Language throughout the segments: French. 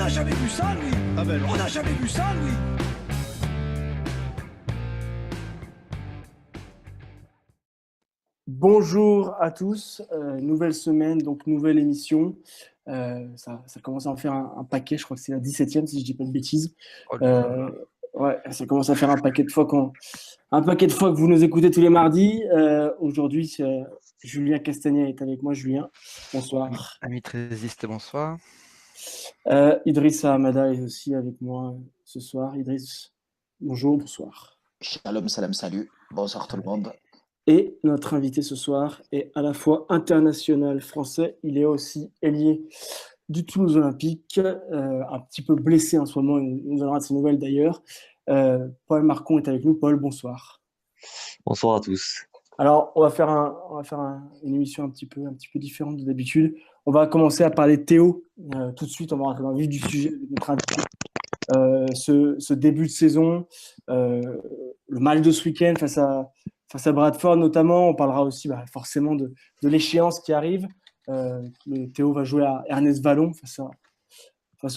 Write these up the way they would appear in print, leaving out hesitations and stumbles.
n'a jamais vu ça, lui. Ah ben non. On n'a jamais vu ça, lui. Bonjour à tous, nouvelle semaine, donc nouvelle émission. Ça commence à en faire un paquet, je crois que c'est la 17e si je dis pas de bêtises. Oh là là. Ouais, ça commence à faire un paquet de fois que vous nous écoutez tous les mardis. Aujourd'hui, Julien Castagnet est avec moi. Julien, bonsoir. Ami Trésiste, bonsoir. Idriss Hamada est aussi avec moi ce soir. Idriss, bonjour, bonsoir. Shalom, salam, salut. Bonsoir tout le monde. Et notre invité ce soir est à la fois international français, il est aussi ailier du Toulouse Olympique, un petit peu blessé en ce moment, il nous donnera de ses nouvelles d'ailleurs. Paul Marcon est avec nous. Paul, bonsoir. Bonsoir à tous. Alors, on va faire une émission un petit peu différente de d'habitude. On va commencer à parler de Théo tout de suite, on va rentrer dans le vif du sujet avec notre invité. Ce début de saison, le match de ce week-end face à Bradford notamment, on parlera aussi forcément de l'échéance qui arrive. Théo va jouer à Ernest Vallon face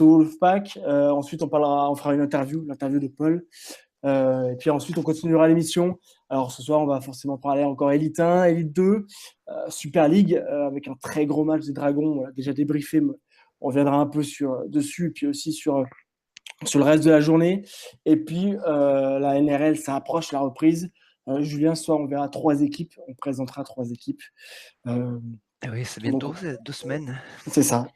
au Wolfpack. Ensuite, on fera l'interview de Paul. Et puis ensuite, on continuera l'émission. Alors ce soir, on va forcément parler encore Elite 1, Elite 2, Super League, avec un très gros match des Dragons. On l'a déjà débriefé, mais on reviendra un peu dessus, et puis aussi sur le reste de la journée. Et puis, la NRL, ça approche la reprise. Julien, ce soir, on verra 3 équipes. On présentera 3 équipes. Oui, c'est bientôt, c'est 2 semaines. C'est ça.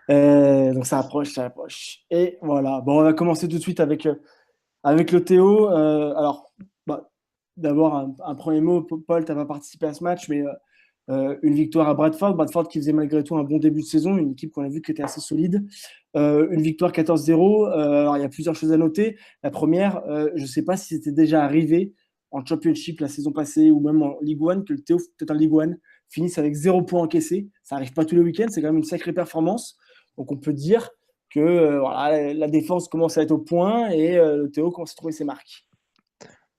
Donc, ça approche. Et voilà. Bon, on va commencer tout de suite avec le Théo. Alors, d'abord, un premier mot. Paul, tu n'as pas participé à ce match, mais une victoire à Bradford. Bradford qui faisait malgré tout un bon début de saison, une équipe qu'on a vu qui était assez solide. Une victoire 14-0. Alors, il y a plusieurs choses à noter. La première, je ne sais pas si c'était déjà arrivé en Championship la saison passée ou même en League One, que le Théo, peut-être en League One, finisse avec 0 points encaissés. Ça n'arrive pas tous les week-ends, c'est quand même une sacrée performance. Donc, on peut dire que voilà, la défense commence à être au point et le Théo commence à trouver ses marques.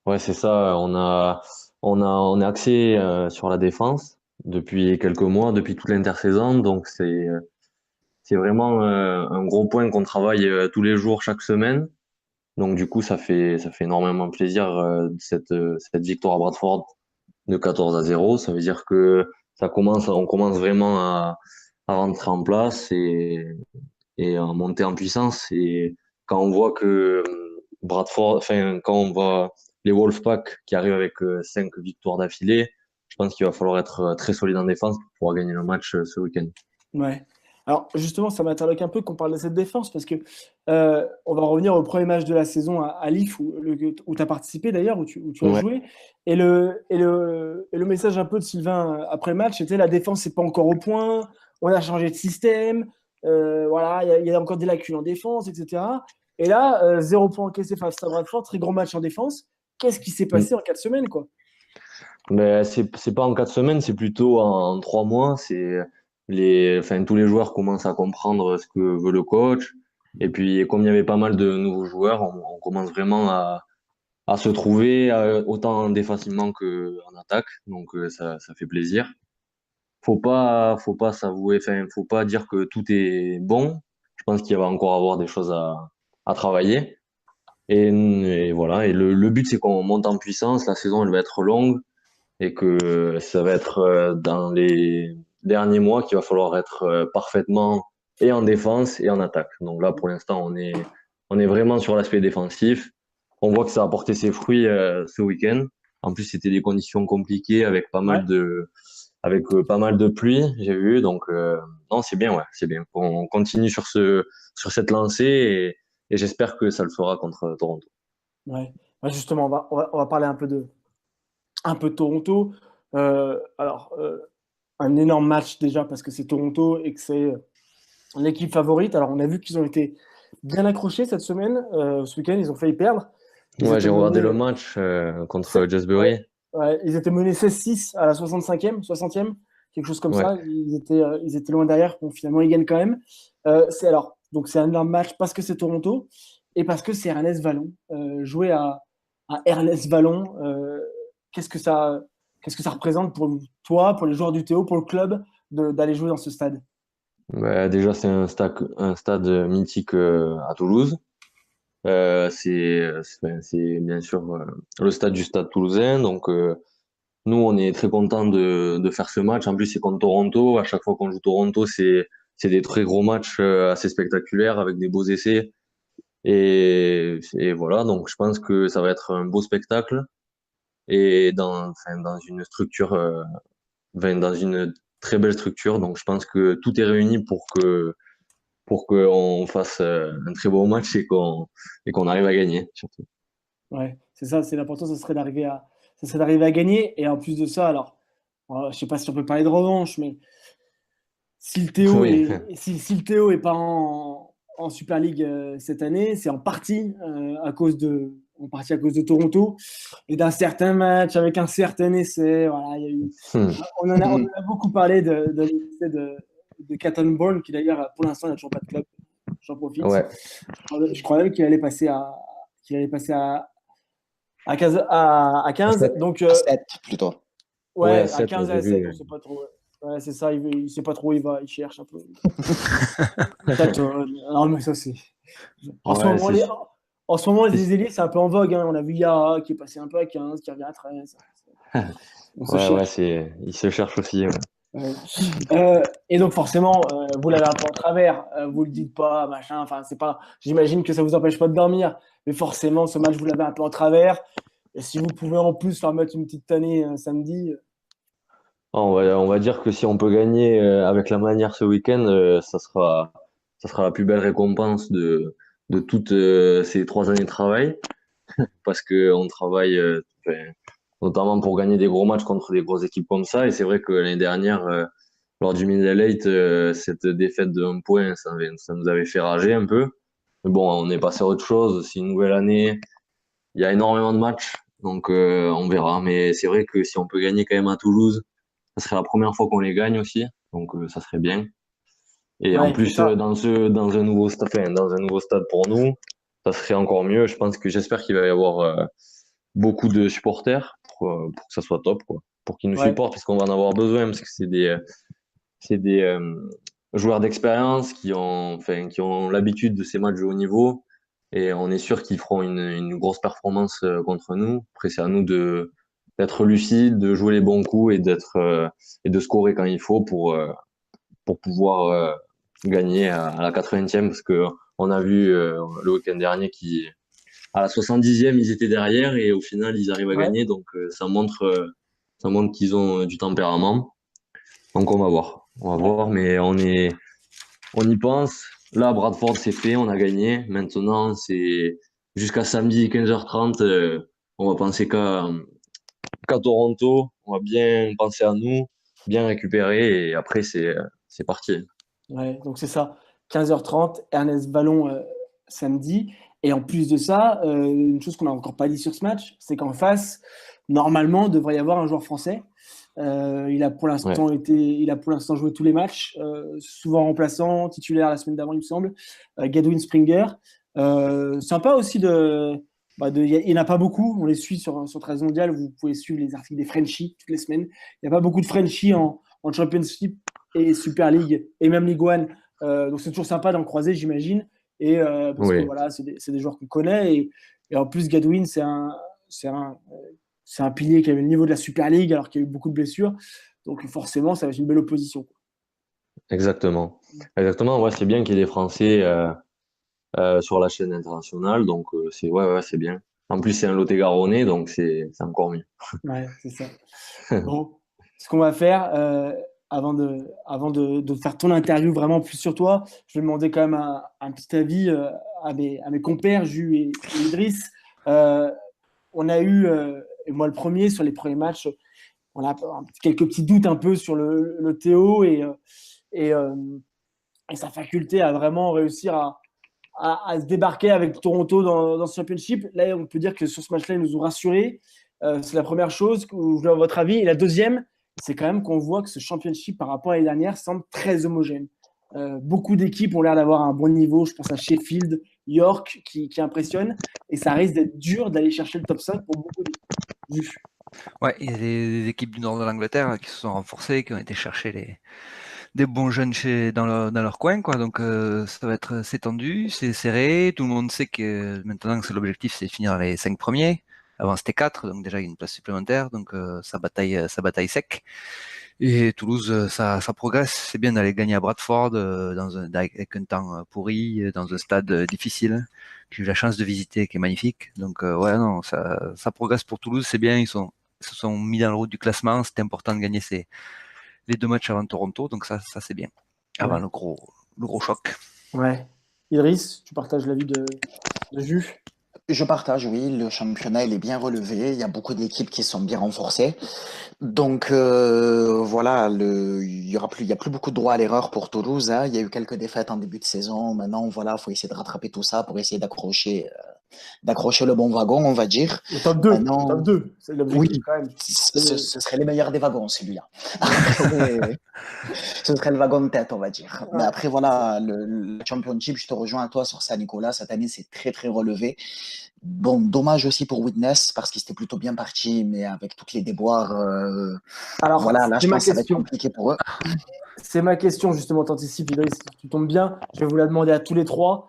Ouais, c'est ça. On est axé sur la défense depuis quelques mois, depuis toute l'intersaison. Donc c'est vraiment un gros point qu'on travaille tous les jours, chaque semaine. Donc du coup, ça fait énormément plaisir cette victoire à Bradford de 14-0. Ça veut dire que on commence vraiment à rentrer en place et à monter en puissance. Et quand on voit que quand on voit les Wolfpack qui arrivent avec 5 victoires d'affilée, je pense qu'il va falloir être très solide en défense pour pouvoir gagner le match ce week-end. Ouais. Alors justement, ça m'interloque un peu qu'on parle de cette défense parce que on va revenir au premier match de la saison à Leaf où tu as participé d'ailleurs, où tu as Ouais. joué. Et le message un peu de Sylvain après le match, c'était la défense n'est pas encore au point, on a changé de système, voilà, il y a encore des lacunes en défense, etc. Et là, 0 point encaissé face à Bradford, très gros match en défense. Qu'est-ce qui s'est passé en 4 semaines, quoi? Mais c'est pas en 4 semaines, c'est plutôt en 3 mois. Tous les joueurs commencent à comprendre ce que veut le coach. Et puis, comme il y avait pas mal de nouveaux joueurs, on commence vraiment à se trouver autant défensivement qu'en attaque. Donc, ça fait plaisir. Faut pas s'avouer, faut pas dire que tout est bon. Je pense qu'il va encore avoir des choses à travailler. Et voilà. Et le but, c'est qu'on monte en puissance. La saison, elle va être longue et que ça va être dans les derniers mois qu'il va falloir être parfaitement et en défense et en attaque. Donc là, pour l'instant, on est vraiment sur l'aspect défensif. On voit que ça a porté ses fruits ce week-end. En plus, c'était des conditions compliquées avec pas mal de pluie, j'ai vu. Donc non, c'est bien, ouais, c'est bien. On continue sur cette lancée et j'espère que ça le fera contre Toronto. Ouais. Justement, on va parler un peu de Toronto. Alors, un énorme match déjà parce que c'est Toronto et que c'est l'équipe favorite. Alors, on a vu qu'ils ont été bien accrochés cette semaine. Ce week-end, ils ont failli perdre. Ouais, j'ai regardé le match contre Jasbury. Ouais, ils étaient menés 16-6 à la 65e, 60e, quelque chose comme Ouais. ça. Ils étaient loin derrière. Bon, finalement, ils gagnent quand même. Donc c'est un énorme match parce que c'est Toronto et parce que c'est Ernest Vallon. Jouer à Ernest Vallon, qu'est-ce que ça représente pour toi, pour les joueurs du Théo, pour le club, d'aller jouer dans ce stade? Déjà, c'est un stade mythique à Toulouse. C'est bien sûr le stade du Stade Toulousain. Donc, nous, on est très contents de faire ce match. En plus, c'est contre Toronto. À chaque fois qu'on joue Toronto, c'est des très gros matchs assez spectaculaires avec des beaux essais. Et voilà, donc je pense que ça va être un beau spectacle et dans une structure, dans une très belle structure. Donc je pense que tout est réuni pour qu'on fasse un très beau match et qu'on arrive à gagner, surtout. Ouais, c'est ça, c'est l'important, ça serait d'arriver à gagner. Et en plus de ça, alors, je sais pas si on peut parler de revanche, mais si le Théo Oui, si le Théo est pas en Super League cette année, c'est en partie à cause de Toronto et d'un certain match avec un certain essai. Voilà, il y a eu, on en a beaucoup parlé de l'essai de Catton Bourne, qui d'ailleurs, pour l'instant, n'a toujours pas de club. J'en profite. ouais, Je crois même qu'il allait passer à 15, à 15. Donc, À 7 plutôt. ouais, à ouais, à 7, 15 et j'ai à 7, vu. on sait pas trop. Ouais, c'est ça, il sait pas trop où il va, il cherche un peu. Peut-être, non, mais ça, c'est. En ce Ouais, moment, les ailiers, c'est un peu en vogue, hein. On a vu Yara qui est passé un peu à 15, qui revient à 13. On se ouais, cherche. il se cherche aussi. Ouais. Ouais. Et donc, forcément, vous l'avez un peu en travers. Vous le dites pas, machin. Enfin, c'est pas. J'imagine que ça vous empêche pas de dormir. Mais forcément, ce match, vous l'avez un peu en travers. Et si vous pouvez en plus leur mettre une petite tannée samedi. On va dire que si on peut gagner avec la manière ce week-end, ça sera la plus belle récompense de toutes ces 3 années de travail, parce que on travaille notamment pour gagner des gros matchs contre des grosses équipes comme ça. Et c'est vrai que l'année dernière, lors du Middle Eight, cette défaite de 1 point, ça nous avait fait rager un peu. Mais bon, on est passé à autre chose. C'est une nouvelle année. Il y a énormément de matchs, donc on verra. Mais c'est vrai que si on peut gagner quand même à Toulouse, ça serait la première fois qu'on les gagne aussi, donc ça serait bien. Et en Ouais, c'est plus, ça. dans un nouveau stade pour nous, ça serait encore mieux. J'espère qu'il va y avoir beaucoup de supporters pour que ça soit top, quoi. Pour qu'ils nous Ouais, supportent, parce qu'on va en avoir besoin, parce que c'est des joueurs d'expérience qui ont l'habitude de ces matchs de haut niveau. Et on est sûr qu'ils feront une grosse performance contre nous. Après, c'est à nous d'être lucide, de jouer les bons coups et de scorer quand il faut pour pouvoir gagner à la 80e, parce que on a vu le week-end dernier à la 70e ils étaient derrière et au final ils arrivent à ouais, gagner, donc ça montre qu'ils ont du tempérament. Donc ouais. on va voir, mais on y pense. Là, Bradford c'est fait, on a gagné. Maintenant c'est jusqu'à samedi 15h30, on va penser qu'à Toronto, on va bien penser à nous, bien récupérer et après c'est parti. Ouais, donc c'est ça. 15h30, Ernest Ballon samedi. Et en plus de ça, une chose qu'on n'a encore pas dit sur ce match, c'est qu'en face, normalement, devrait y avoir un joueur français. Ouais. Il a pour l'instant joué tous les matchs, souvent remplaçant, titulaire la semaine d'avant, il me semble. Gadwin Springer. Sympa aussi il n'y en a pas beaucoup. On les suit sur 13 mondial. Vous pouvez suivre les articles des Frenchies toutes les semaines. Il n'y a pas beaucoup de Frenchies en Championship et Super League et même League One. Donc c'est toujours sympa d'en croiser, j'imagine. Et parce que Oui, voilà, c'est des joueurs qu'on connaît. Et en plus, Gadwin, c'est un pilier qui avait le niveau de la Super League alors qu'il y a eu beaucoup de blessures. Donc forcément, ça va être une belle opposition. exactement. Exactement, ouais, c'est bien qu'il y ait des Français sur la chaîne internationale, donc ouais, c'est bien. En plus, c'est un Lot-et-Garonnais, donc c'est encore mieux. Ouais, c'est ça. Bon, ce qu'on va faire, avant de faire ton interview vraiment plus sur toi, je vais demander quand même un petit avis à mes compères, Jus et Idriss. Euh, on a eu, et moi le premier, sur les premiers matchs, on a quelques petits doutes un peu sur le Théo et, euh, et sa faculté à vraiment réussir à se débarquer avec Toronto dans ce championship. Là, on peut dire que sur ce match-là, ils nous ont rassurés. C'est la première chose que je veux avoir votre avis. Et la deuxième, c'est quand même qu'on voit que ce championship, par rapport à l'année dernière, semble très homogène. Beaucoup d'équipes ont l'air d'avoir un bon niveau. Je pense à Sheffield, York, qui impressionne. Et ça risque d'être dur d'aller chercher le top 5 pour beaucoup d'équipes. Ouais, il y a des équipes du nord de l'Angleterre qui se sont renforcées, qui ont été chercher des bons jeunes dans leur coin, quoi. Donc ça va être c'est tendu, c'est serré. Tout le monde sait que maintenant que l'objectif, c'est de finir les 5 premiers. Avant c'était 4, donc déjà il y a une place supplémentaire, donc ça bataille sec. Et Toulouse, ça progresse. C'est bien d'aller gagner à Bradford avec un temps pourri, dans un stade difficile, que j'ai eu la chance de visiter, qui est magnifique. Donc ouais, non, ça progresse pour Toulouse, c'est bien. Ils se sont mis dans le route du classement. C'était important de gagner les 2 matchs avant Toronto, donc ça c'est bien. Avant Ouais. le gros choc. Ouais. Idriss, tu partages l'avis de Jus? Je partage, oui, le championnat il est bien relevé, il y a beaucoup d'équipes qui sont bien renforcées. Donc voilà, il y a plus beaucoup de droit à l'erreur pour Toulouse, hein. Il y a eu quelques défaites en début de saison. Maintenant, voilà, faut essayer de rattraper tout ça pour essayer d'accrocher le bon wagon, on va dire. Le top 2, le top Maintenant, 2, c'est l'objectif oui, quand même. ce serait les meilleurs des wagons, celui-là. Après, ce serait le wagon de tête, on va dire. Mais Ouais. après, voilà, le Championship, je te rejoins à toi sur ça, Nicolas. Cette année, c'est très, très relevé. Bon, dommage aussi pour Witness, parce qu'il était plutôt bien parti, mais avec toutes les déboires, Alors, voilà, là, c'est je ma pense que ça va être question. compliqué pour eux. C'est ma question, justement, t'anticipes, Idriss, tu tombes bien. Je vais vous la demander à tous les trois.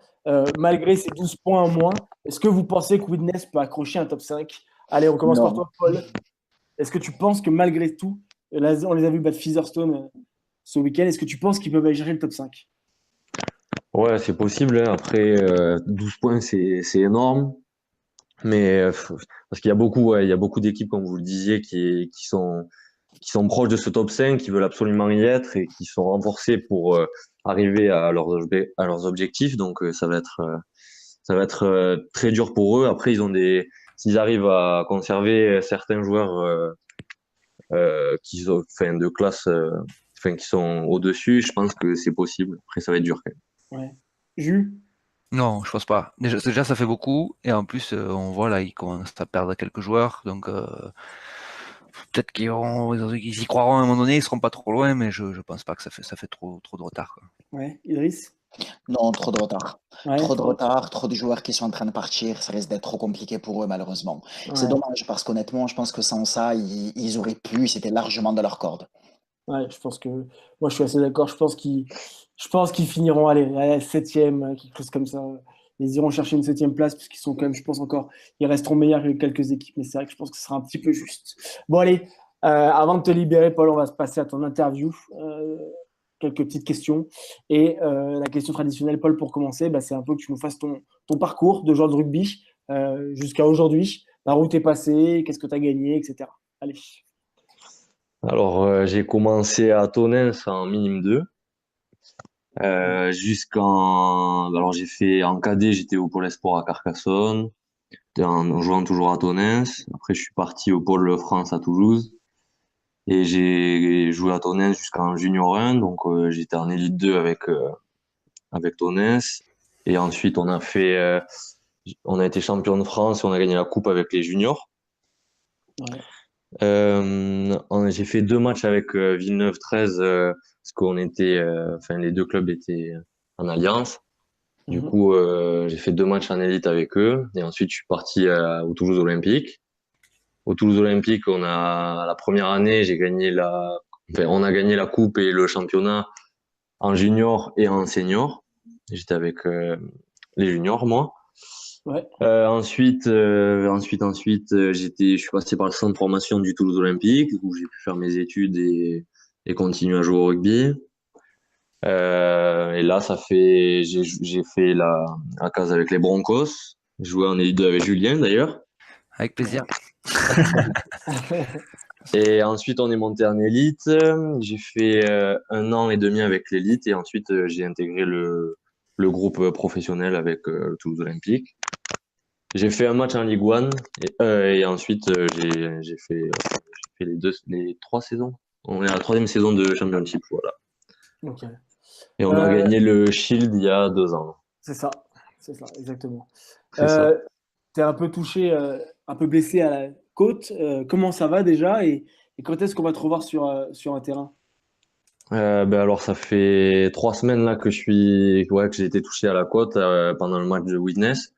Malgré ces 12 points en moins, est-ce que vous pensez que Widnes peut accrocher un top 5? Allez, on commence par Non. toi, Paul. Est-ce que tu penses que malgré tout, là, on les a vus battre Featherstone ce week-end, est-ce que tu penses qu'ils peuvent aller chercher le top 5? Ouais, c'est possible, hein. Après, 12 points, c'est énorme. Mais parce qu'il y a il y a beaucoup d'équipes, comme vous le disiez, qui sont proches de ce top 5, qui veulent absolument y être et qui sont renforcés pour arriver à leurs objectifs. Donc ça va être très dur pour eux. Après, s'ils arrivent à conserver certains joueurs enfin, de classe, enfin, qui sont au-dessus, je pense que c'est possible. Après, ça va être dur quand même. Ouais. Jus? Non, je pense pas. Déjà, ça fait beaucoup, et en plus, on voit là, ils commencent à perdre quelques joueurs, donc peut-être qu'ils y croiront à un moment donné, ils seront pas trop loin, mais je pense pas que ça fait trop de retard, quoi. Ouais. Idriss? Non, trop de retard. Ouais, Trop de toi? retard, trop de joueurs qui sont en train de partir. Ça risque d'être trop compliqué pour eux, malheureusement. C'est Ouais. dommage parce qu'honnêtement, je pense que sans ça, ils auraient pu, c'était largement de leur corde. Ouais, je pense que moi je suis assez d'accord. Je pense qu'ils finiront allez, à la septième, quelque chose comme ça. Ils iront chercher une septième place parce qu'ils sont quand même, je pense encore, ils resteront meilleurs que quelques équipes. Mais c'est vrai que je pense que ce sera un petit peu juste. Bon allez, avant de te libérer, Paul, on va se passer à ton interview. Quelques petites questions. Et la question traditionnelle, Paul, pour commencer, bah, c'est un peu que tu nous fasses ton parcours de joueur de rugby jusqu'à aujourd'hui. Par où t'es passé, qu'est-ce que tu as gagné, etc. Allez. Alors, j'ai commencé à Tonnes en minime 2. Alors j'ai fait en cadet, j'étais au pôle Espoir à Carcassonne, en jouant toujours à Tonnes. Après, je suis parti au pôle France à Toulouse et j'ai joué à Tonnes jusqu'en junior 1. Donc, j'étais en élite 2 avec Tonnes. Et ensuite, on a été champion de France et on a gagné la coupe avec les juniors. Ouais. J'ai fait 2 matchs avec Villeneuve 13 parce enfin les 2 clubs étaient en alliance. Du Mhm. coup, j'ai fait 2 matchs en élite avec eux et ensuite je suis parti au Toulouse Olympique. Au Toulouse Olympique, la première année, on a gagné la coupe et le championnat en junior et en senior. J'étais avec les juniors, moi. Ouais. Je suis passé par le centre de formation du Toulouse Olympique, où j'ai pu faire mes études et continuer à jouer au rugby. Et là, j'ai fait la case avec les Broncos. J'ai joué en élite 2 avec Julien, d'ailleurs. Avec plaisir. Et ensuite, on est monté en élite. J'ai fait 1 an et demi avec l'élite et ensuite, j'ai intégré le groupe professionnel avec le Toulouse Olympique. J'ai fait un match en Ligue 1 et ensuite j'ai fait les 3 saisons. On est à la 3e saison de Championship, voilà. Ok. Et on a Euh, gagné le Shield il y a 2 ans. c'est ça, exactement. C'est ça. Tu es un peu touché, un peu blessé à la côte. Comment ça va déjà et quand est-ce qu'on va te revoir sur un terrain? Ben alors ça fait 3 semaines là que j'ai été touché à la côte pendant le match de Witness.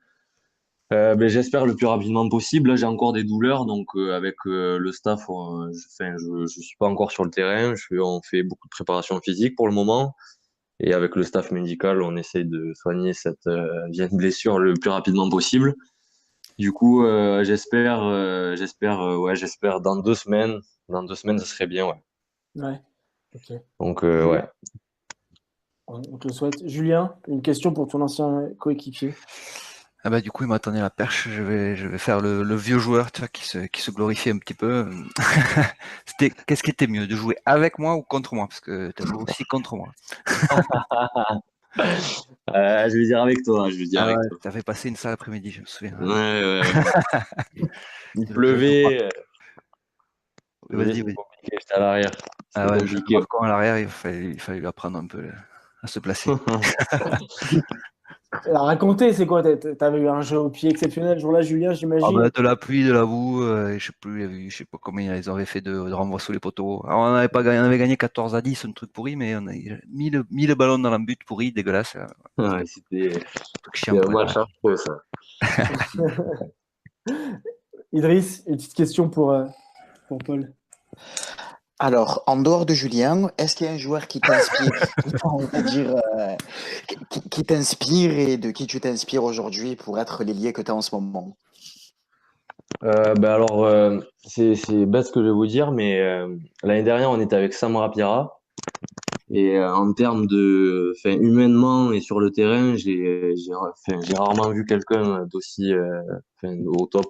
J'espère le plus rapidement possible. Là, j'ai encore des douleurs, donc avec le staff, je suis pas encore sur le terrain. On fait beaucoup de préparation physique pour le moment, et avec le staff médical, on essaye de soigner cette vieille blessure le plus rapidement possible. Du coup, j'espère dans 2 semaines. Dans 2 semaines, ça serait bien, ouais. Ouais. Ok. Donc, Julien, ouais. on te le souhaite. Julien, une question pour ton ancien coéquipier. Ah bah du coup il m'a tendu la perche, je vais faire le vieux joueur, tu vois, qui se glorifie un petit peu. Qu'est-ce qui était mieux, de jouer avec moi ou contre moi? Parce que tu as joué aussi contre moi. Je vais dire avec toi. Je vais dire Ah avec ouais, toi. ça fait passer une sale après-midi, je me souviens. Ouais, ouais, ouais. Il Le jeu de pleuvait. Vas-y, C'était vas-y. compliqué. J'étais à l'arrière. Ah C'était ouais, le jeu de compliqué. Marcon à l'arrière, il fallait lui apprendre un peu à se placer. Alors, racontez, c'est quoi? T'avais eu un jeu au pied exceptionnel ce jour-là, Julien, Ah j'imagine. bah, de la pluie, de la boue, je sais plus, il y avait eu, je sais pas combien ils avaient fait de renvois sous les poteaux. Alors, on n'avait pas gagné, on avait gagné 14-10, un truc pourri, mais on a mis le ballon dans l'embut pourri, dégueulasse. Ouais, c'était Truc c'était chiant un pour les match arrêts. affreux, ça. Idriss, une petite question pour Paul. Alors, en dehors de Julien, est-ce qu'il y a un joueur qui t'inspire, on va dire, qui t'inspire et de qui tu t'inspires aujourd'hui pour être l'ailier que tu as en ce moment? Alors, c'est bête ce que je vais vous dire, mais l'année dernière, on était avec Sam Rapira. Et en termes enfin, humainement et sur le terrain, j'ai rarement vu quelqu'un d'aussi enfin, au top.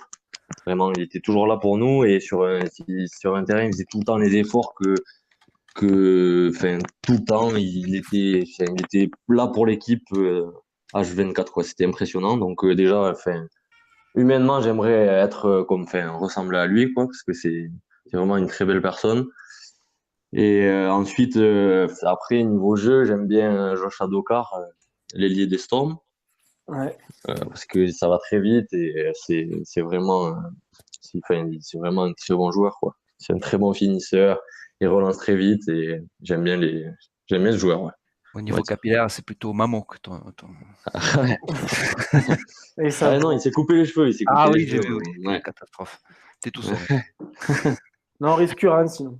Vraiment, il était toujours là pour nous, et sur un terrain, il faisait tout le temps les efforts enfin, tout le temps, il était là pour l'équipe H24, quoi. C'était impressionnant. Donc déjà, enfin, humainement, j'aimerais être enfin, ressembler à lui, quoi, parce que c'est vraiment une très belle personne. Et ensuite, après, niveau jeu, j'aime bien Josh Adokar, l'ailier des Storms, Ouais. parce que ça va très vite, et c'est vraiment, enfin, c'est vraiment un très bon joueur, quoi. C'est un très bon finisseur, il relance très vite, et j'aime bien ce joueur, ouais. Au On va niveau dire. capillaire, c'est plutôt Mamo que Ouais. Et ça, Ah non, il s'est coupé les cheveux, il s'est coupé Ah les oui, j'ai cheveux. vu, oui. Quelle Ouais. catastrophe. T'es tout seul. Ouais. non, Rive-Curin, sinon.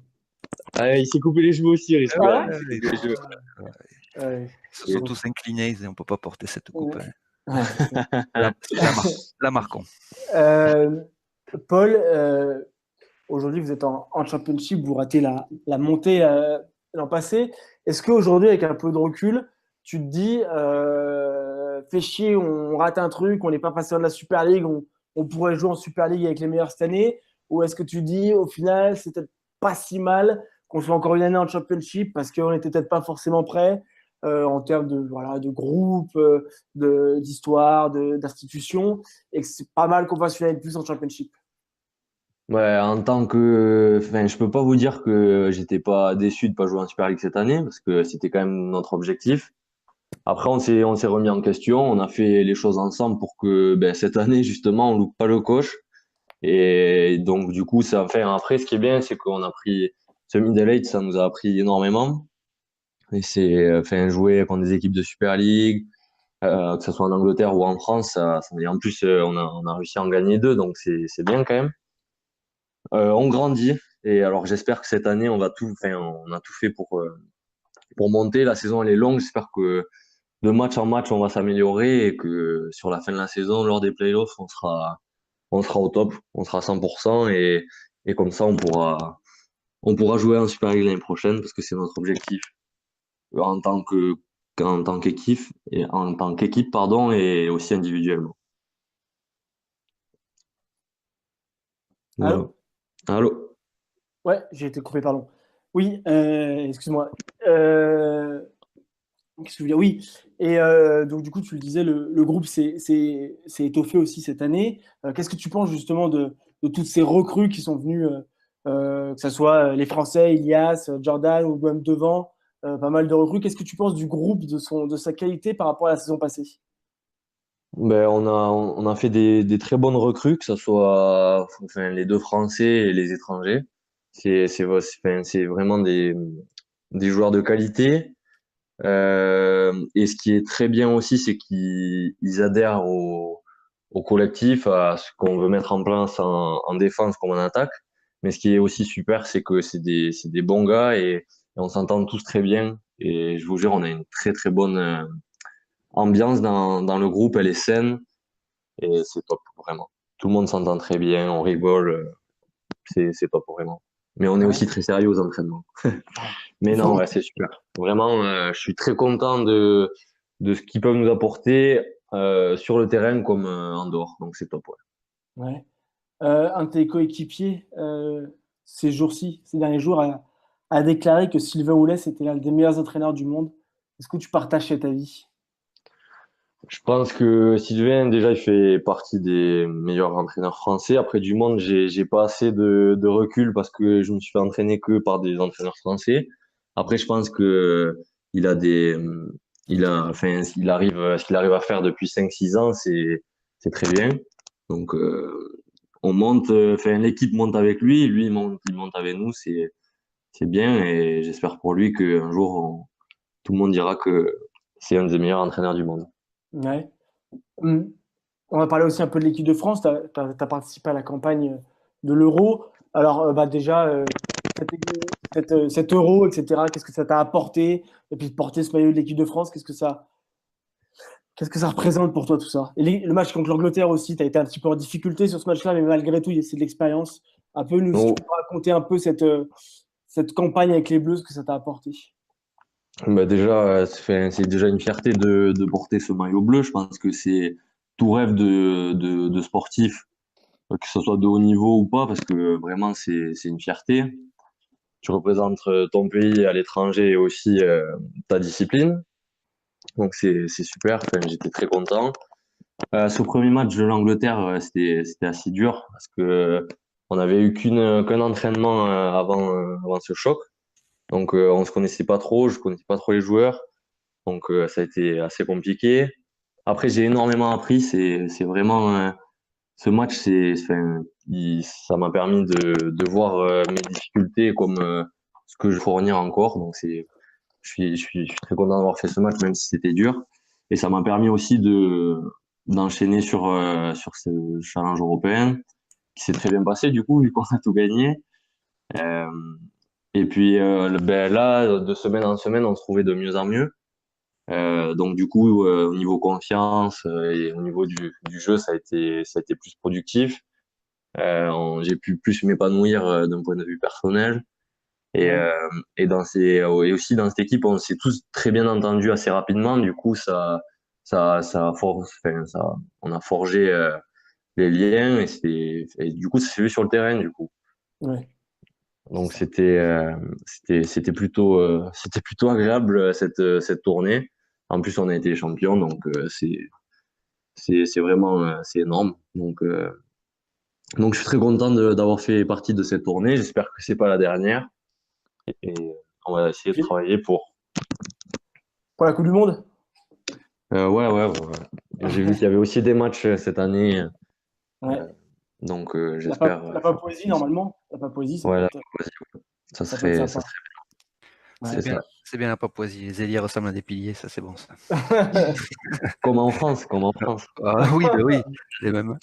Ah, il s'est coupé les cheveux aussi, Ah ouais, Risquera. Il s'est ils coupé les cheveux. Ouais. se sont Et- tous inclinés, on ne peut pas porter cette coupe. Ouais. Ouais, c'est ça. La marquons. Euh, Paul, aujourd'hui, vous êtes en championship, vous ratez la montée l'an passé. Est-ce qu'aujourd'hui, avec un peu de recul, tu te dis, fais chier, on rate un truc, on n'est pas passé dans la Super League, on pourrait jouer en Super League avec les meilleurs cette année? Ou est-ce que tu dis, au final, c'est peut-être pas si mal qu'on soit encore une année en championship parce qu'on n'était peut-être pas forcément prêt en termes de groupe, d'histoire, d'institution, et que c'est pas mal qu'on fasse une année de plus en championship? Ouais, enfin, je peux pas vous dire que j'étais pas déçu de pas jouer en Super League cette année, parce que c'était quand même notre objectif. Après, on s'est remis en question, on a fait les choses ensemble pour que, ben, cette année, justement, on loupe pas le coach. Et donc, du coup, enfin, après, ce qui est bien, c'est qu'on a pris ce middle eight, ça nous a appris énormément. Et enfin, jouer contre des équipes de Super League, que ce soit en Angleterre ou en France, et en plus, on a réussi à en gagner 2, donc c'est bien quand même. On grandit, et alors j'espère que cette année enfin, on a tout fait pour monter. La saison elle est longue, j'espère que de match en match on va s'améliorer, et que sur la fin de la saison, lors des playoffs, on sera au top, on sera à 100%, et comme ça on pourra jouer en Super League l'année prochaine, parce que c'est notre objectif en tant que en tant qu'équipe, pardon, et aussi individuellement. Voilà. Allô? Allô? Ouais, j'ai été coupé, pardon. Oui, excuse-moi. Qu'est-ce que je veux dire? Oui. Et donc, du coup, tu le disais, le groupe s'est étoffé aussi cette année. Qu'est-ce que tu penses justement de toutes ces recrues qui sont venues, que ce soit les Français, Ilias, Jordan ou même devant, pas mal de recrues. Qu'est-ce que tu penses du groupe, de sa qualité par rapport à la saison passée? Ben, on a fait des très bonnes recrues, que ce soit enfin, les deux Français et les étrangers. Enfin, c'est vraiment des joueurs de qualité. Et ce qui est très bien aussi, c'est qu'ils adhèrent au au collectif, à ce qu'on veut mettre en place en défense comme en attaque. Mais ce qui est aussi super, c'est que c'est des bons gars et on s'entend tous très bien. Et je vous jure, on a une très très bonne ambiance dans le groupe, elle est saine et c'est top, vraiment. Tout le monde s'entend très bien, on rigole, c'est top, vraiment. Mais on est Ouais. aussi très sérieux aux entraînements. Mais non, ouais, c'est super. Vraiment, je suis très content de ce qu'ils peuvent nous apporter sur le terrain comme en dehors. Donc c'est top, ouais. Ouais. Un de tes coéquipiers, ces jours-ci, ces derniers jours, a déclaré que Sylvain Houlès était l'un des meilleurs entraîneurs du monde. Est-ce que tu partages cet avis? Je pense que Sylvain, déjà, il fait partie des meilleurs entraîneurs français. Après, du monde, j'ai pas assez de recul parce que je me suis fait entraîner que par des entraîneurs français. Après, je pense que il a enfin, ce qu'il arrive à faire depuis 5 6 ans, c'est très bien. Donc, on monte, enfin, l'équipe monte avec lui, il monte avec nous, c'est bien et j'espère pour lui qu'un jour, tout le monde dira que c'est un des meilleurs entraîneurs du monde. Ouais. Hum. On va parler aussi un peu de l'équipe de France. Tu as participé à la campagne de l'Euro. Alors, déjà, cet Euro, etc., qu'est-ce que ça t'a apporté? Et puis, de porter ce maillot de l'équipe de France, qu'est-ce que ça représente pour toi, tout ça? Et le match contre l'Angleterre aussi, tu as été un petit peu en difficulté sur ce match-là, mais malgré tout, c'est de l'expérience. Un peu, nous, si tu peux raconter un peu cette campagne avec les Bleus, ce que ça t'a apporté. Bah déjà, c'est déjà une fierté de porter ce maillot bleu. Je pense que c'est tout rêve de sportif, que ce soit de haut niveau ou pas, parce que vraiment, c'est une fierté. Tu représentes ton pays à l'étranger et aussi ta discipline. Donc, c'est super. Enfin, j'étais très content. Ce premier match de l'Angleterre, c'était assez dur parce que on avait eu qu'un entraînement avant ce choc. Donc, on se connaissait pas trop, je connaissais pas trop les joueurs. Donc, ça a été assez compliqué. Après, j'ai énormément appris. C'est vraiment ce match, enfin, ça m'a permis de voir mes difficultés comme ce que je fournir encore. Donc, je suis très content d'avoir fait ce match, même si c'était dur. Et ça m'a permis aussi d'enchaîner sur ce challenge européen qui s'est très bien passé du coup, vu qu'on a tout gagné. Euh, et puis ben là, de semaine en semaine, on se trouvait de mieux en mieux. Donc du coup, au niveau confiance et au niveau du jeu, ça a été plus productif. J'ai pu plus m'épanouir d'un point de vue personnel. Et, Ouais. et aussi dans cette équipe, on s'est tous très bien entendus assez rapidement. Du coup, on a forgé les liens et du coup, ça s'est vu sur le terrain. Du coup, Ouais. donc c'était plutôt agréable cette tournée. En plus, on a été champions, donc c'est vraiment c'est énorme. Donc je suis très content d'avoir fait partie de cette tournée. J'espère que c'est pas la dernière et on va essayer de travailler pour. Pour la Coupe du Monde? Ouais. J'ai vu qu'il y avait aussi des matchs cette année, Ouais. donc La j'espère. Papouasie, normalement. La Papouasie, ça Ouais, peut la être, Papouasie, ouais. Ça ça peut être serait, sympa. Ouais. C'est bien, ça. c'est bien la Papouasie. Les ailiers ressemblent à des piliers, ça c'est bon ça. Comme en France, comme en France. Ah, oui, bah oui, les mêmes.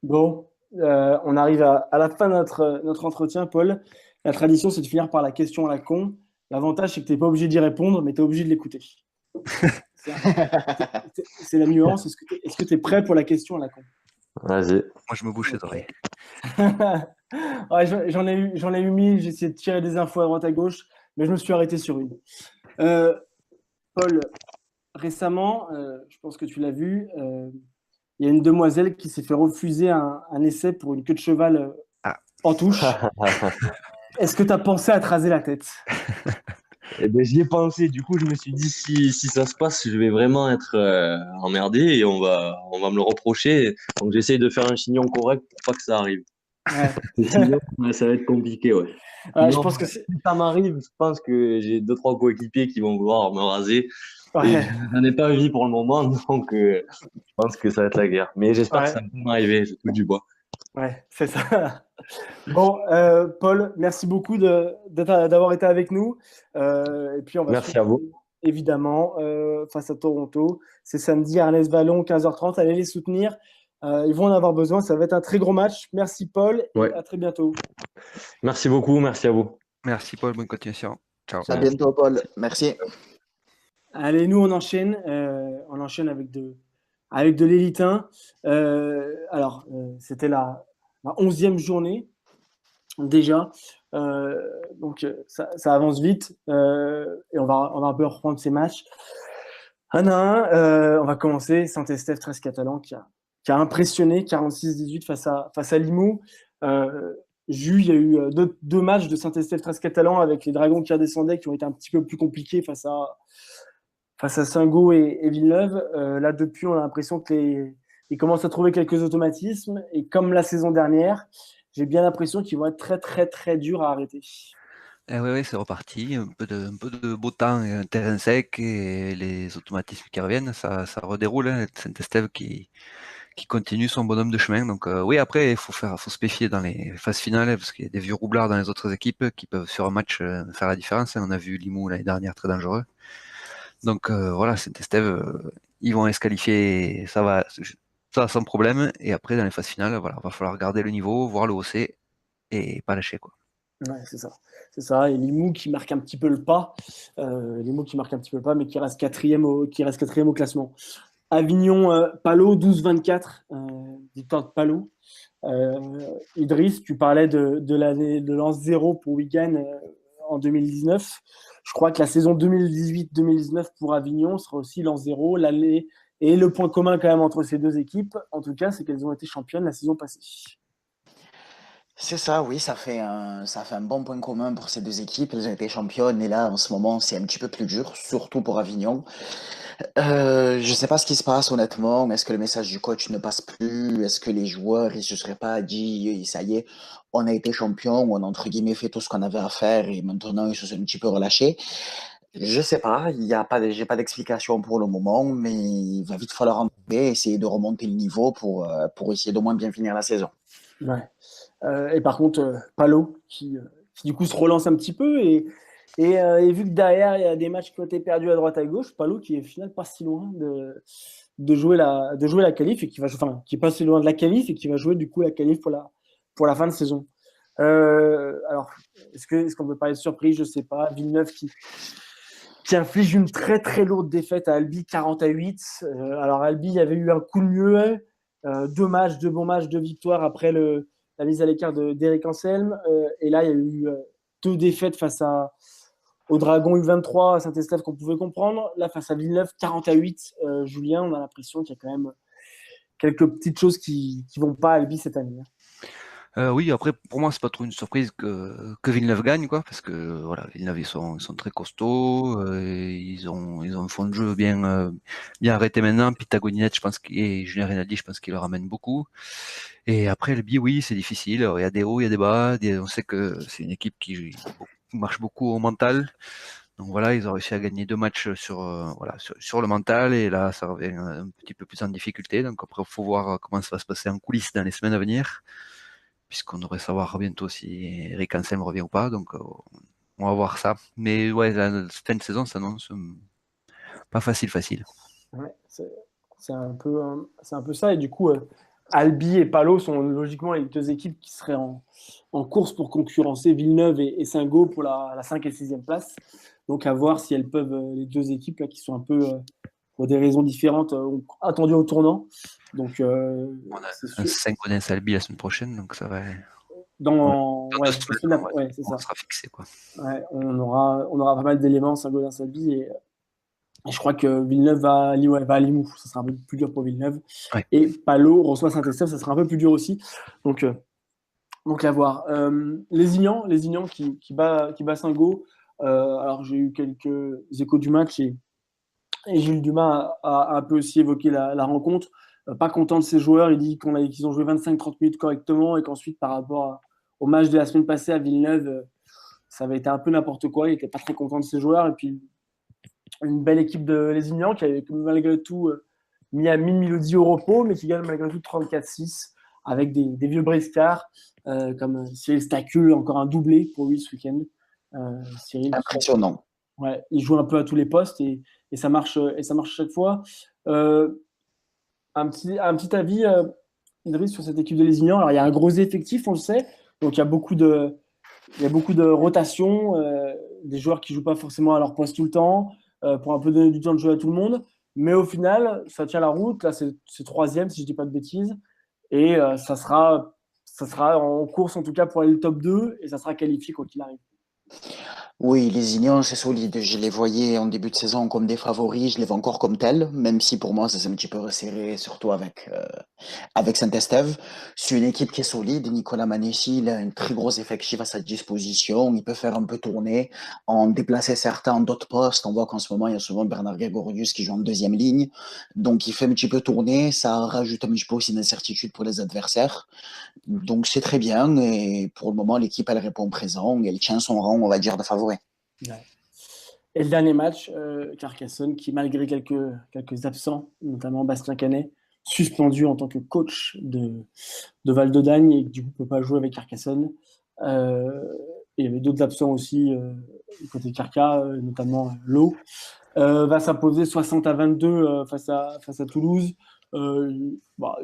Bon, on arrive à la fin de notre entretien, Paul. La tradition, c'est de finir par la question à la con. L'avantage, c'est que tu n'es pas obligé d'y répondre, mais tu es obligé de l'écouter. C'est la nuance. Est-ce que tu es prêt pour la question à la con? Vas-y. Moi je me bouche les oreilles. Ouais, j'en ai eu mille, j'ai essayé de tirer des infos à droite à gauche, mais je me suis arrêté sur une. Paul, récemment, je pense que tu l'as vu, il y a une demoiselle qui s'est fait refuser un essai pour une queue de cheval en touche. Est-ce que tu as pensé à te raser la tête? Eh ben, j'y ai pensé. Du coup, je me suis dit, si ça se passe, je vais vraiment être emmerdé et on va me le reprocher. Donc, j'essaye de faire un chignon correct pour pas que ça arrive. Ouais. Et sinon, ouais, ça va être compliqué, ouais. Je Sinon, pense que si ça m'arrive, je pense que j'ai 2 3 coéquipiers qui vont vouloir me raser. Et Ouais. je n'en ai pas envie pour le moment, donc je pense que ça va être la guerre. Mais j'espère que ça va pas m'arriver, je touche du bois. Ouais, c'est ça. Bon, Paul, merci beaucoup d'avoir été avec nous. Et puis on va Merci à vous. évidemment, face à Toronto. C'est samedi à Ernest-Vallon, 15h30. Allez les soutenir. Ils vont en avoir besoin. Ça va être un très gros match. Merci Paul et Ouais. à très bientôt. Merci beaucoup, merci à vous. Merci Paul, bonne continuation. Ciao. À bientôt, Paul. Merci. Allez, nous, on enchaîne. On enchaîne avec de l'élite 1. C'était la 11e journée déjà. Donc, ça avance vite. Et on va un peu reprendre ces matchs. Un à un, on va commencer. Saint-Estèphe 13 Catalan qui a impressionné 46-18 face à Limoux. Il y a eu deux matchs de Saint-Estèphe 13 Catalan avec les Dragons qui redescendaient qui ont été un petit peu plus compliqués face à Saint-Gaud et Villeneuve. Là, depuis, on a l'impression qu'ils commencent à trouver quelques automatismes. Et comme la saison dernière, j'ai bien l'impression qu'ils vont être très, très, très durs à arrêter. Oui, c'est reparti. Un peu de beau temps et un terrain sec et les automatismes qui reviennent, ça redéroule. Hein. Saint-Estève qui continue son bonhomme de chemin. Donc oui, après, il faut se méfier dans les phases finales parce qu'il y a des vieux roublards dans les autres équipes qui peuvent sur un match faire la différence. On a vu Limoux l'année dernière très dangereux. Donc voilà, Saint-Estève, ils vont se qualifier, ça va sans problème. Et après, dans les phases finales, voilà, va falloir garder le niveau, voir le hausser et pas lâcher quoi. Ouais, c'est ça. Et Limoux qui marque un petit peu le pas. Mais qui reste quatrième au classement. Avignon, Palot, 12-24, victoire de Palot. Idriss, tu parlais de l'année de lance zéro pour Wigan en 2019. Je crois que la saison 2018-2019 pour Avignon sera aussi lance zéro. L'année et le point commun quand même entre ces deux équipes, en tout cas, c'est qu'elles ont été championnes la saison passée. C'est ça, oui, ça fait un bon point commun pour ces deux équipes. Elles ont été championnes et là, en ce moment, c'est un petit peu plus dur, surtout pour Avignon. Je sais pas ce qui se passe honnêtement. Est-ce que le message du coach ne passe plus? Est-ce que les joueurs, ils se seraient pas dit, ça y est, on a été champion, on a entre guillemets fait tout ce qu'on avait à faire et maintenant ils se sont un petit peu relâchés? Je sais pas, j'ai pas d'explication pour le moment, mais il va vite falloir en trouver, essayer de remonter le niveau pour essayer d'au moins bien finir la saison. Ouais. Et par contre, Palot qui du coup se relance un petit peu et vu que derrière il y a des matchs qui ont été perdus à droite à gauche, Palot qui est au final pas si loin de jouer la qualif et qui est pas si loin de la qualif et qui va jouer du coup la qualif pour la fin de saison. Alors est-ce qu'on peut parler de surprise? Je sais pas. Villeneuve qui inflige une très très lourde défaite à Albi 40-8. Alors Albi, il y avait eu un coup de mieux, deux bons matchs, deux victoires après la mise à l'écart d'Eric Anselme. Et là, il y a eu deux défaites face au Dragon U23 à Saint-Estèphe qu'on pouvait comprendre. Là, face à Villeneuve, 40-8. Julien, on a l'impression qu'il y a quand même quelques petites choses qui vont pas à Albi cette année. Oui, après, pour moi, c'est pas trop une surprise que Villeneuve gagne, quoi, parce que voilà, Villeneuve, ils sont très costauds, ils ont un fond de jeu bien arrêté maintenant. Pythagoninette, je pense, et Julien Rinaldi, je pense qu'il leur ramène beaucoup. Et après, le bi, oui, c'est difficile. Alors, il y a des hauts, il y a des bas. On sait que c'est une équipe qui marche beaucoup au mental. Donc voilà, ils ont réussi à gagner 2 matchs sur le mental, et là, ça revient un petit peu plus en difficulté. Donc après, il faut voir comment ça va se passer en coulisses dans les semaines à venir, puisqu'on devrait savoir bientôt si Eric Anselme revient ou pas. Donc on va voir ça. Mais ouais, la fin de saison s'annonce pas facile. Ouais, c'est un peu ça. Et du coup, Albi et Palot sont logiquement les deux équipes qui seraient en course pour concurrencer Villeneuve et Saint-Gaud pour la 5 et 6e place. Donc à voir si elles peuvent, les deux équipes là, qui sont un peu, pour des raisons différentes, attendues au tournant. Donc, On a un 5 Odense Albi la semaine prochaine, donc ça va. Dans deux semaines, c'est ça. On sera fixé, quoi. Ouais, on aura pas mal d'éléments, Saint-Gaudens-Albi, et je crois que Villeneuve va à Limoux. Ça sera un peu plus dur pour Villeneuve. Ouais. Et Palot reçoit Saint-Estèphe, ça sera un peu plus dur aussi. Donc à voir. Lézignan qui bat Saint-Gaud. Alors j'ai eu quelques échos du match et Gilles Dumas a un peu aussi évoqué la rencontre. Pas content de ses joueurs. Il dit qu'ils ont joué 25-30 minutes correctement et qu'ensuite, par rapport au match de la semaine passée à Villeneuve, ça avait été un peu n'importe quoi. Il n'était pas très content de ses joueurs. Et puis, une belle équipe de Lézignan qui avait malgré tout mis Milodi au repos, mais qui gagne malgré tout 34-6 avec des vieux briscards comme Cyril Stacul, encore un doublé pour lui ce week-end. Cyril, Impressionnant. Ouais, il joue un peu à tous les postes et ça marche chaque fois. Euh, un petit avis, Idriss, sur cette équipe de Lézignan. Alors, il y a un gros effectif, on le sait. Donc, il y a beaucoup de rotation, des joueurs qui ne jouent pas forcément à leur poste tout le temps, pour un peu donner du temps de jouer à tout le monde. Mais au final, ça tient la route. Là, c'est troisième, si je ne dis pas de bêtises. Et ça sera en course, en tout cas, pour aller le top 2. Et ça sera qualifié quoi qu'il arrive. Oui, les Ignons, c'est solide. Je les voyais en début de saison comme des favoris, je les vois encore comme tels, même si pour moi ça s'est un petit peu resserré, surtout avec Saint-Estève. C'est une équipe qui est solide. Nicolas Manessi, il a un très gros effectif à sa disposition. Il peut faire un peu tourner, en déplacer certains en d'autres postes. On voit qu'en ce moment, il y a souvent Bernard Gregorius qui joue en deuxième ligne. Donc il fait un petit peu tourner. Ça rajoute un petit peu aussi d'incertitude pour les adversaires. Donc c'est très bien. Et pour le moment, l'équipe, elle répond présent. Elle tient son rang, on va dire, de favori. Ouais. Et le dernier match, Carcassonne, qui malgré quelques absents, notamment Bastien Canet, suspendu en tant que coach de Val d'Audagne et qui du coup ne peut pas jouer avec Carcassonne. Et il y avait d'autres absents aussi du côté de Carca, notamment Lowe, va s'imposer 60-22 face à Toulouse.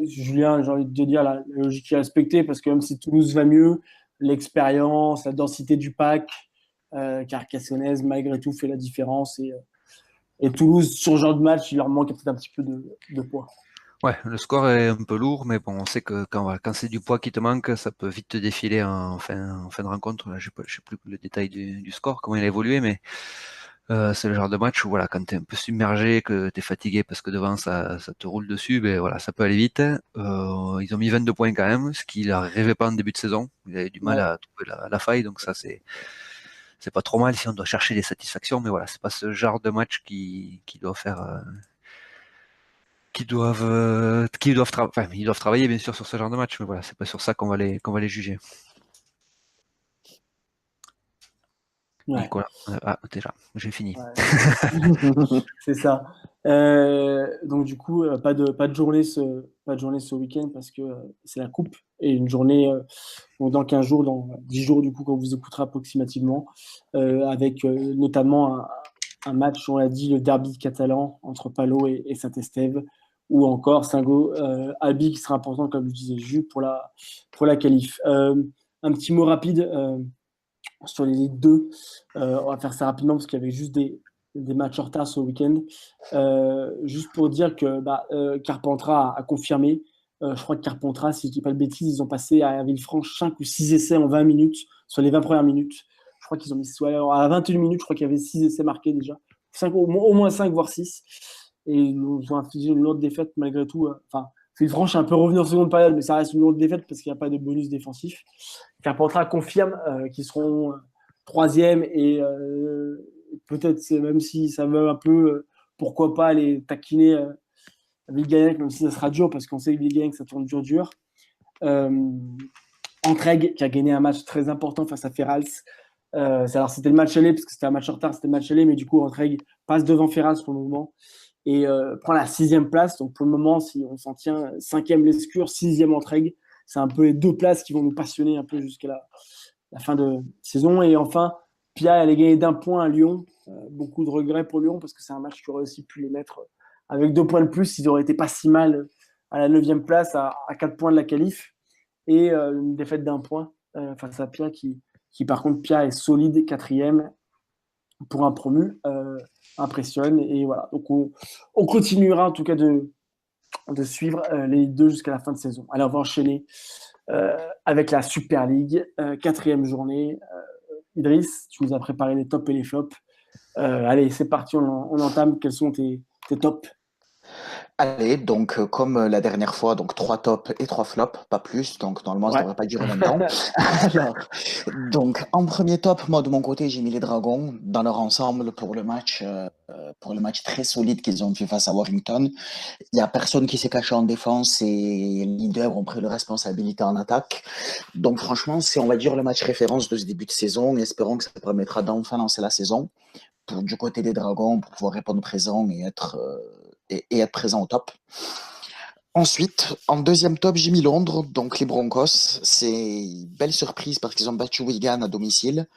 Julien, j'ai envie de te dire la logique est respectée parce que même si Toulouse va mieux, l'expérience, la densité du pack, Carcassonnaise, malgré tout, fait la différence. Et Toulouse, sur ce genre de match, il leur manque peut-être un petit peu de poids. Ouais, le score est un peu lourd, mais bon, on sait que quand c'est du poids qui te manque, ça peut vite te défiler en fin de rencontre. Là, je sais plus le détail du score, comment il a évolué, mais c'est le genre de match où voilà, quand tu es un peu submergé, que tu es fatigué parce que devant ça te roule dessus, ben voilà, ça peut aller vite. Ils ont mis 22 points quand même, ce qu'ils n'arrivaient pas en début de saison. Ils avaient du mal à trouver la faille, donc ça c'est pas trop mal si on doit chercher des satisfactions, mais voilà, c'est pas ce genre de match qui doit faire enfin, ils doivent travailler bien sûr sur ce genre de match, mais voilà, c'est pas sur ça qu'on va les juger. Ouais. Nicolas, déjà, j'ai fini. Ouais. C'est ça. Donc du coup, pas de journée ce week-end parce que c'est la coupe et une journée donc dans 15 jours, dans 10 jours du coup quand vous écouterez approximativement, avec notamment un match, on l'a dit, le derby catalan entre Palo et Saint-Estève, ou encore Saint-Albi qui sera important comme je disais Jules pour la qualif. Un petit mot rapide sur les Ligue 2. On va faire ça rapidement parce qu'il y avait juste des matchs en retard ce week-end. Juste pour dire que Carpentras a confirmé. Je crois que Carpentras, si je ne dis pas de bêtises, ils ont passé à Villefranche 5 ou 6 essais en 20 minutes, sur les 20 premières minutes. Je crois qu'ils ont mis à 21 minutes, je crois qu'il y avait 6 essais marqués déjà. Au moins 5, voire 6. Et ils nous ont infligé une lourde défaite malgré tout. Villefranche est un peu revenu en seconde période, mais ça reste une lourde défaite parce qu'il n'y a pas de bonus défensif. Carpentras confirme qu'ils seront troisième et peut-être, même si ça veut un peu, pourquoi pas les taquiner Villegayenc, même si ça sera dur parce qu'on sait que Villegayenc, ça tourne dur. Entraigues, qui a gagné un match très important face à Ferrals. Alors, c'était le match aller, parce que c'était un match en retard, c'était le match aller, mais du coup, Entraigues passe devant Ferrals pour le moment et prend la 6e place. Donc, pour le moment, si on s'en tient 5e Lescure, 6e Entraigues, c'est un peu les deux places qui vont nous passionner un peu jusqu'à la fin de saison. Et enfin, Pia allait gagner d'un point à Lyon. Beaucoup de regrets pour Lyon parce que c'est un match qui aurait aussi pu les mettre avec 2 points de plus. Ils auraient été pas si mal à la 9e place, à 4 points de la qualif. Et une défaite d'un point face à Pia qui par contre, Pia est solide, 4e pour un promu. Impressionne. Et voilà. Donc, on continuera en tout cas de suivre les deux jusqu'à la fin de saison. Allez, on va enchaîner avec la Super League, 4e journée. Idriss, tu nous as préparé les tops et les flops. Allez, c'est parti, on entame. Quels sont tes tops? Allez, donc comme la dernière fois, donc 3 tops et 3 flops, pas plus, donc normalement ça Ouais. devrait pas durer longtemps. Alors, donc en premier top, moi de mon côté, j'ai mis les Dragons dans leur ensemble pour le match très solide qu'ils ont fait face à Warrington. Il y a personne qui s'est caché en défense et les leaders ont pris leur responsabilité en attaque. Donc franchement, c'est on va dire le match référence de ce début de saison. Espérons que ça permettra d'enfin lancer la saison du côté des Dragons pour pouvoir répondre présent et être présent au top. Ensuite, en deuxième top, j'ai mis Londres, donc les Broncos. C'est une belle surprise parce qu'ils ont battu Wigan à domicile.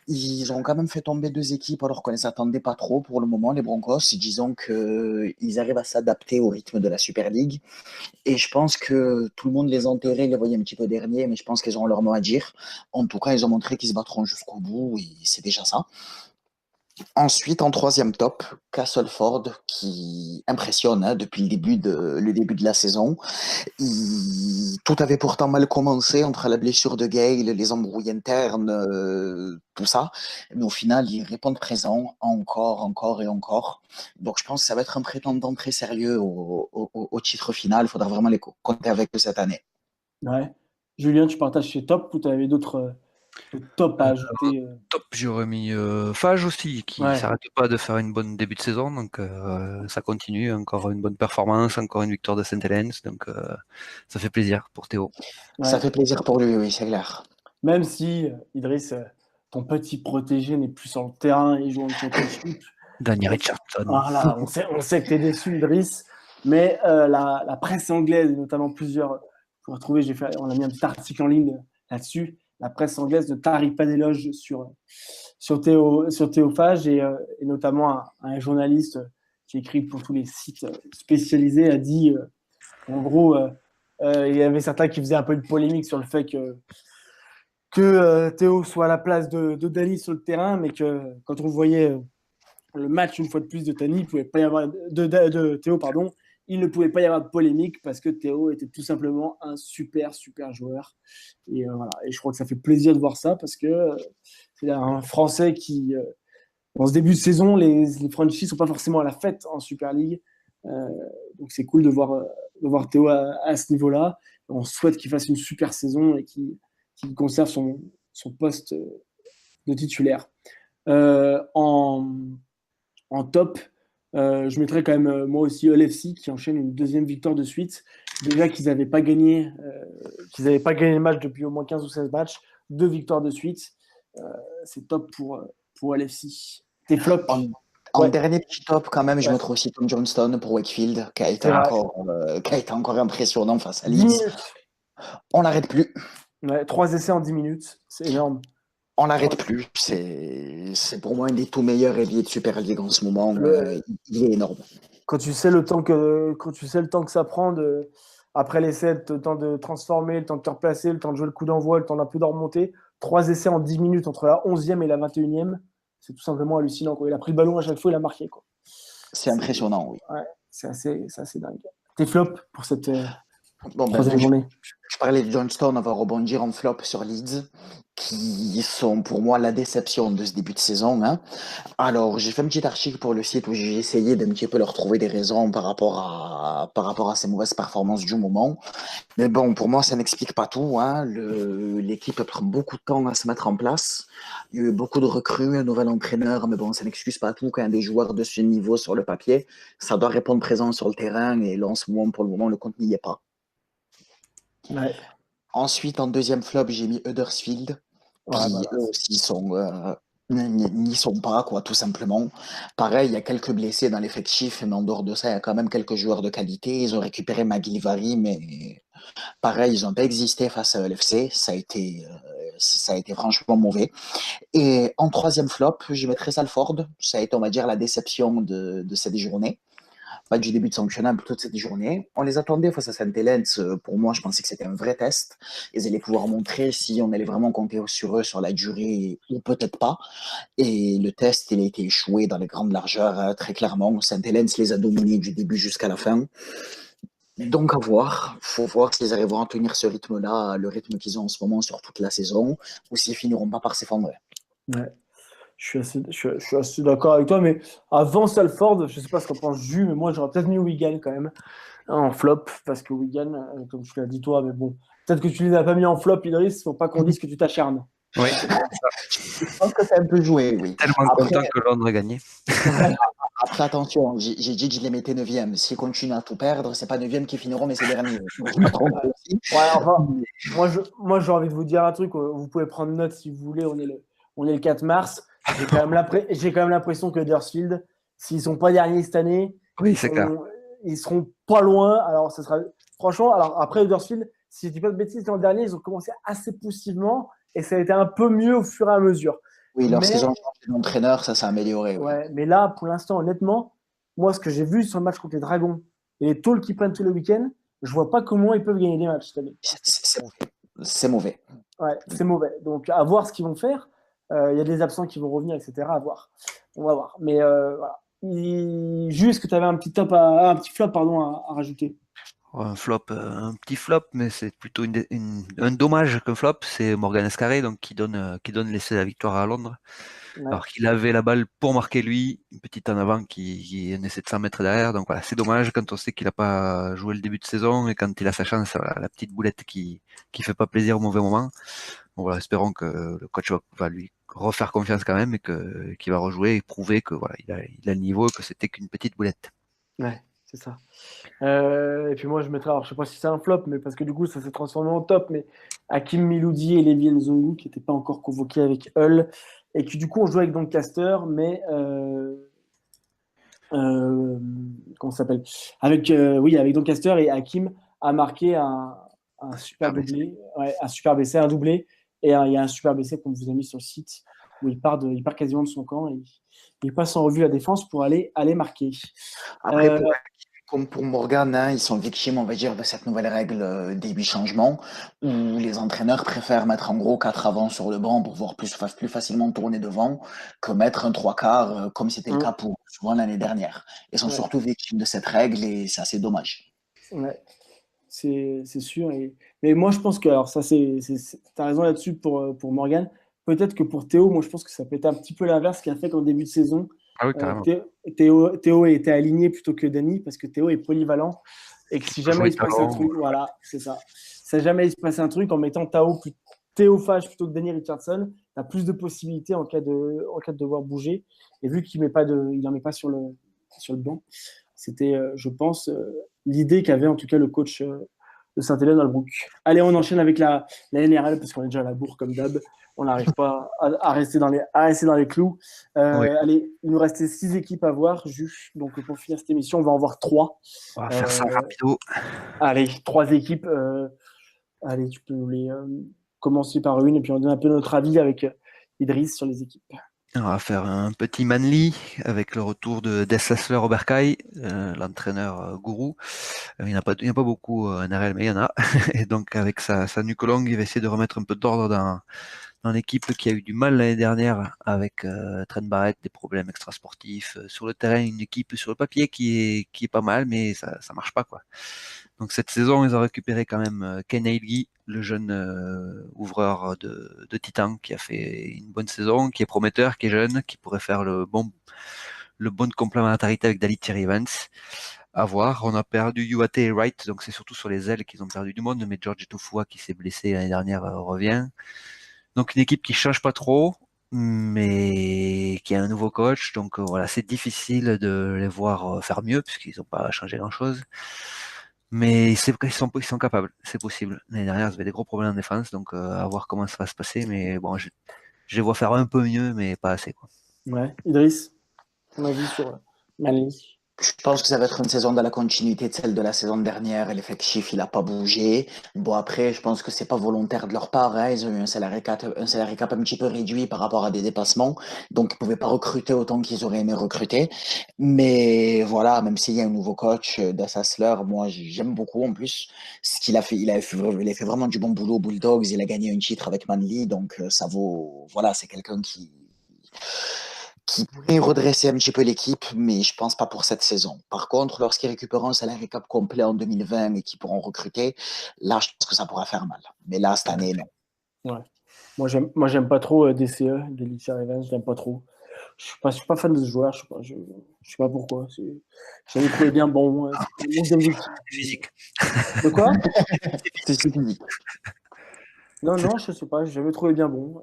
Ils ont quand même fait tomber deux équipes alors qu'on ne les attendait pas trop pour le moment, les Broncos. Disons qu'ils arrivent à s'adapter au rythme de la Super League. Et je pense que tout le monde les enterrait, les voyait un petit peu derniers, mais je pense qu'ils ont leur mot à dire. En tout cas, ils ont montré qu'ils se battront jusqu'au bout et c'est déjà ça. Ensuite, en troisième top, Castleford qui impressionne depuis le début de la saison. Tout avait pourtant mal commencé entre la blessure de Gale, les embrouilles internes, tout ça. Mais au final, ils répondent présent encore, encore et encore. Donc je pense que ça va être un prétendant très sérieux au titre final. Il faudra vraiment les compter avec eux cette année. Ouais. Julien, tu partages chez Top ou tu avais d'autres top à ajouter Top, j'aurais mis Fage aussi, qui Ouais. s'arrête pas de faire une bonne début de saison, donc ça continue, encore une bonne performance, encore une victoire de Saint-Helens, donc ça fait plaisir pour Théo. Ouais. Ça fait plaisir pour lui, oui, c'est clair. Même si, Idriss, ton petit protégé n'est plus sur le terrain et joue en championship. Danny Richardson. Voilà, on sait que tu es déçu, Idriss. Mais la presse anglaise, et notamment plusieurs, faut retrouver, on a mis un petit article en ligne là-dessus. La presse anglaise ne tarit pas d'éloges sur Théo Fage et notamment un journaliste qui écrit pour tous les sites spécialisés a dit, en gros, il y avait certains qui faisaient un peu de polémique sur le fait que Théo soit à la place de Dani sur le terrain, mais que quand on voyait le match une fois de plus de Dani, il pouvait pas y avoir de Théo, pardon, il ne pouvait pas y avoir de polémique parce que Théo était tout simplement un super joueur. Et voilà. Et je crois que ça fait plaisir de voir ça parce que c'est un Français qui, dans ce début de saison, les franchises sont pas forcément à la fête en Super League. Donc c'est cool de voir Théo à ce niveau-là. On souhaite qu'il fasse une super saison et qu'il conserve son poste de titulaire. En top, je mettrais quand même moi aussi LFC qui enchaîne une deuxième victoire de suite. Déjà qu'ils n'avaient pas gagné le match depuis au moins 15 ou 16 matchs. 2 victoires de suite. C'est top pour LFC. Tes flops En dernier petit top, quand même, je mettrai aussi Tom Johnston pour Wakefield, qui a été encore impressionnant face à Leeds. On n'arrête plus. Ouais, 3 essais en 10 minutes, c'est énorme. On n'arrête plus. C'est pour moi un des tout meilleurs ailiers de Super League en ce moment. Il est énorme. Quand tu sais le temps que ça prend après l'essai, le temps de transformer, le temps de te replacer, le temps de jouer le coup d'envoi, le temps d'un peu de remonter, 3 essais en 10 minutes entre la 11e et la 21e, c'est tout simplement hallucinant, quoi. Il a pris le ballon à chaque fois, il a marqué, quoi. C'est impressionnant, oui. Ouais, c'est assez dingue. Tes flops pour cette troisième journée. Je parlais de Johnston, on va rebondir en flop sur Leeds, qui sont pour moi la déception de ce début de saison. Alors, j'ai fait un petit article pour le site où j'ai essayé d'un petit peu leur trouver des raisons par rapport à ces mauvaises performances du moment. Mais bon, pour moi, ça n'explique pas tout. L'équipe prend beaucoup de temps à se mettre en place. Il y a eu beaucoup de recrues, un nouvel entraîneur, mais bon, ça n'excuse pas tout quand il y a des joueurs de ce niveau sur le papier. Ça doit répondre présent sur le terrain, et là, en ce moment, pour le moment, le compte n'y est pas. Ouais. Ensuite, en deuxième flop, j'ai mis Huddersfield, qui eux aussi n'y sont pas, quoi, tout simplement. Pareil, il y a quelques blessés dans l'effectif, mais en dehors de ça, il y a quand même quelques joueurs de qualité. Ils ont récupéré McGillivray, mais pareil, ils n'ont pas existé face à LFC. Ça a été franchement mauvais. Et en troisième flop, je mettrais Salford. Ça a été, on va dire, la déception de cette journée. Pas du début de championnat, plutôt de cette journée. On les attendait face à Saint-Helens. Pour moi, je pensais que c'était un vrai test. Ils allaient pouvoir montrer si on allait vraiment compter sur eux sur la durée ou peut-être pas. Et le test, il a été échoué dans les grandes largeurs, très clairement. Saint-Helens les a dominés du début jusqu'à la fin. Donc à voir. Il faut voir s'ils arriveront à tenir ce rythme-là, le rythme qu'ils ont en ce moment sur toute la saison, ou s'ils finiront pas par s'effondrer. Ouais. Je suis assez d'accord avec toi, mais avant Salford, je ne sais pas ce qu'en pense Jus, mais moi j'aurais peut-être mis Wigan quand même en flop, parce que Wigan, comme tu l'as dit toi, mais bon, peut-être que tu ne les as pas mis en flop, Idriss, il ne faut pas qu'on dise que tu t'acharnes. Oui. Je pense que ça a un peu joué, oui. Tellement content que Londres a gagné. Après, attention, j'ai dit que je les mettais 9e. S'ils continuent à tout perdre, c'est pas 9e qui finiront, mais c'est derniers. Je me trompe aussi. Ouais, enfin, moi j'ai envie de vous dire un truc, vous pouvez prendre note si vous voulez, on est le 4 mars. J'ai quand même l'impression que Huddersfield, s'ils ne sont pas derniers cette année, Oui, c'est clair. ils seront pas loin. Alors, ça sera franchement. Alors après Huddersfield, si je dis pas de bêtises, l'an dernier, ils ont commencé assez poussivement et ça a été un peu mieux au fur et à mesure. Oui, lorsqu'ils Mais ont changé d'entraîneur, ça s'est amélioré. Oui. ouais, mais là, pour l'instant, honnêtement, moi, ce que j'ai vu sur le match contre les Dragons et les tôles qui prennent tous les week-ends, je vois pas comment ils peuvent gagner des matchs cette année. C'est mauvais. C'est mauvais. Ouais, c'est mauvais. Donc, à voir ce qu'ils vont faire. Il y a des absents qui vont revenir, etc. À voir. On va voir. Mais voilà. Juste que tu avais un petit flop pardon, à rajouter. Un flop, un petit flop, mais c'est plutôt un dommage qu'un flop, c'est Morgan Escarré, donc qui donne l'essai de la victoire à Londres. Ouais. Alors qu'il avait la balle pour marquer lui, une petite en avant qui un essai de 100 mètres derrière. Donc voilà, c'est dommage quand on sait qu'il n'a pas joué le début de saison et quand il a sa chance, voilà, la petite boulette qui fait pas plaisir au mauvais moment. Bon, voilà, espérons que le coach va lui refaire confiance quand même et qu'il va rejouer et prouver que voilà, il a le niveau et que c'était qu'une petite boulette. Ouais, c'est ça. Et puis moi, je mettrais, alors je sais pas si c'est un flop, mais parce que du coup, ça s'est transformé en top, mais Hakim Miloudi et Levi Nzongo, qui n'étaient pas encore convoqués avec Hull, et qui du coup ont joué avec Doncaster, mais comment ça s'appelle avec Doncaster, et Hakim a marqué un super doublé, un super essai, un doublé, et il y a un super essai qu'on vous a mis sur le site où il part quasiment de son camp et il passe en revue la défense pour aller marquer. Après, comme pour Morgan, hein, ils sont victimes, on va dire, de cette nouvelle règle des 8 changements, où les entraîneurs préfèrent mettre en gros 4 avant sur le banc pour pouvoir plus facilement tourner devant, que mettre un 3/4, comme c'était le cas pour souvent l'année dernière. Ils sont surtout victimes de cette règle et c'est assez dommage. Ouais, c'est sûr. Mais moi, je pense que, alors ça, tu as raison là-dessus pour Morgan. Peut-être que pour Théo, moi, je pense que ça peut être un petit peu l'inverse qui a fait qu'en début de saison, Ah oui, carrément. Théo était aligné plutôt que Dany parce que Théo est polyvalent et que si jamais il se passe un truc, voilà, c'est ça. Si jamais il se passe un truc en mettant Théo Fage plutôt que Dany Richardson, tu as plus de possibilités en cas de devoir bouger. Et vu qu'il n'en met pas sur le banc, c'était, je pense, l'idée qu'avait en tout cas le coach de Saint-Élion dans le Brook. Allez, on enchaîne avec la NRL parce qu'on est déjà à la bourre comme d'hab. On n'arrive pas à rester dans les clous. Oui. Allez, il nous restait 6 équipes à voir. Donc, pour finir cette émission, on va en voir 3. On va faire ça rapido. Allez, 3 équipes. Allez, tu peux les commencer par une et puis on donne un peu notre avis avec Idriss sur les équipes. On va faire un petit Manly avec le retour de Deslasler Oberkai, l'entraîneur gourou. Il n'y en a pas beaucoup en NRL, mais il y en a. Et donc avec sa nuque longue, il va essayer de remettre un peu d'ordre dans l'équipe qui a eu du mal l'année dernière avec Trent Barrett, des problèmes extrasportifs. Sur le terrain, une équipe sur le papier qui est pas mal, mais ça marche pas, quoi. Donc cette saison, ils ont récupéré quand même Ken Ailey, le jeune ouvreur de Titan qui a fait une bonne saison, qui est prometteur, qui est jeune, qui pourrait faire le bon complémentarité avec Daly Thierry Evans. À voir. On a perdu Uate et Wright, donc c'est surtout sur les ailes qu'ils ont perdu du monde, mais George Etofua qui s'est blessé l'année dernière revient. Donc une équipe qui change pas trop, mais qui a un nouveau coach, donc voilà, c'est difficile de les voir faire mieux puisqu'ils n'ont pas changé grand-chose. Mais ils sont capables, c'est possible. L'année dernière, ils avaient des gros problèmes en défense, donc à voir comment ça va se passer. Mais bon, je les vois faire un peu mieux, mais pas assez, quoi. Ouais, Idriss, ton avis sur Manly? Je pense que ça va être une saison dans la continuité de celle de la saison dernière et l'effectif, il n'a pas bougé. Bon, après, je pense que c'est pas volontaire de leur part, hein. Ils ont eu un salarié cap un petit peu réduit par rapport à des dépassements. Donc, ils pouvaient pas recruter autant qu'ils auraient aimé recruter. Mais voilà, même s'il y a un nouveau coach, Das Hasler, moi, j'aime beaucoup en plus ce qu'il a fait. Il a fait vraiment du bon boulot aux Bulldogs. Il a gagné un titre avec Manly. Donc, ça vaut, voilà, c'est quelqu'un qui pourrait redresser un petit peu l'équipe, mais je pense pas pour cette saison. Par contre, lorsqu'ils récupéreront un salarié cap complet en 2020 et qu'ils pourront recruter, là, je pense que ça pourra faire mal. Mais là, cette année, non. Ouais. Moi, j'aime pas trop DCE, Delicia Evans, j'aime pas trop. Je suis pas fan de ce joueur, je sais pas pourquoi. J'avais trouvé bien bon. Physique. De quoi? C'est physique. Non, je sais pas, j'avais trouvé bien bon.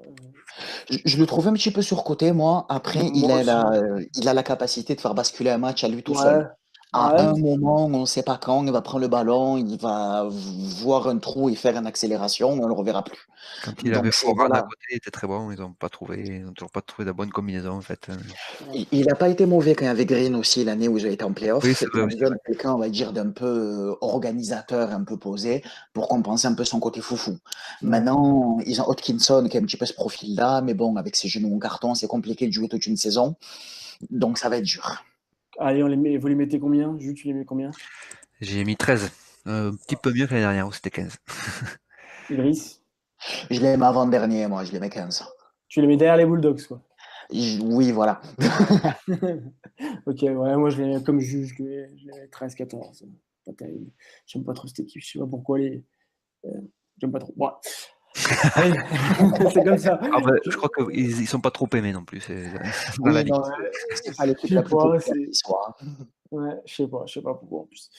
Je le trouve un petit peu surcoté, moi. Après, il a la capacité de faire basculer un match à lui tout seul. À Ouais. un moment, on ne sait pas quand, il va prendre le ballon, il va voir un trou et faire une accélération, on ne le reverra plus. Quand il avait Donc c'est Foran à voilà, côté, il était très bon. Ils n'ont toujours pas trouvé la bonne combinaison en fait. il n'a pas été mauvais quand il y avait Green aussi l'année où j'ai été en Oui, playoff. c'est Il vrai a aussi. besoin de quelqu'un, on va dire, d'un peu organisateur, un peu posé, pour compenser un peu son côté foufou. Ouais. Maintenant, ils ont Hodkinson qui a un petit peu ce profil-là, mais bon, avec ses genoux en carton, c'est compliqué de jouer toute une saison, donc ça va être dur. Allez, vous les mettez combien? Jules, tu les mets combien? J'ai mis 13. Un petit peu mieux que l'année dernière où c'était 15. Idriss? Je les mets avant-dernier, moi, je les mets 15. Tu les mets derrière les Bulldogs, quoi. Oui, voilà. Ok, ouais, moi je les mets comme Jules, je les mets 13-14. Pas terrible. J'aime pas trop cette équipe, je sais pas pourquoi euh, j'aime pas trop. Ouais. Allez, c'est comme ça. Ah bah, je crois qu'ils sont pas trop aimés non plus dans la Oui, ligue. non, C'est pas je l'équipe sais la plus pas, populaire qui soit. ouais, je sais pas pourquoi en plus.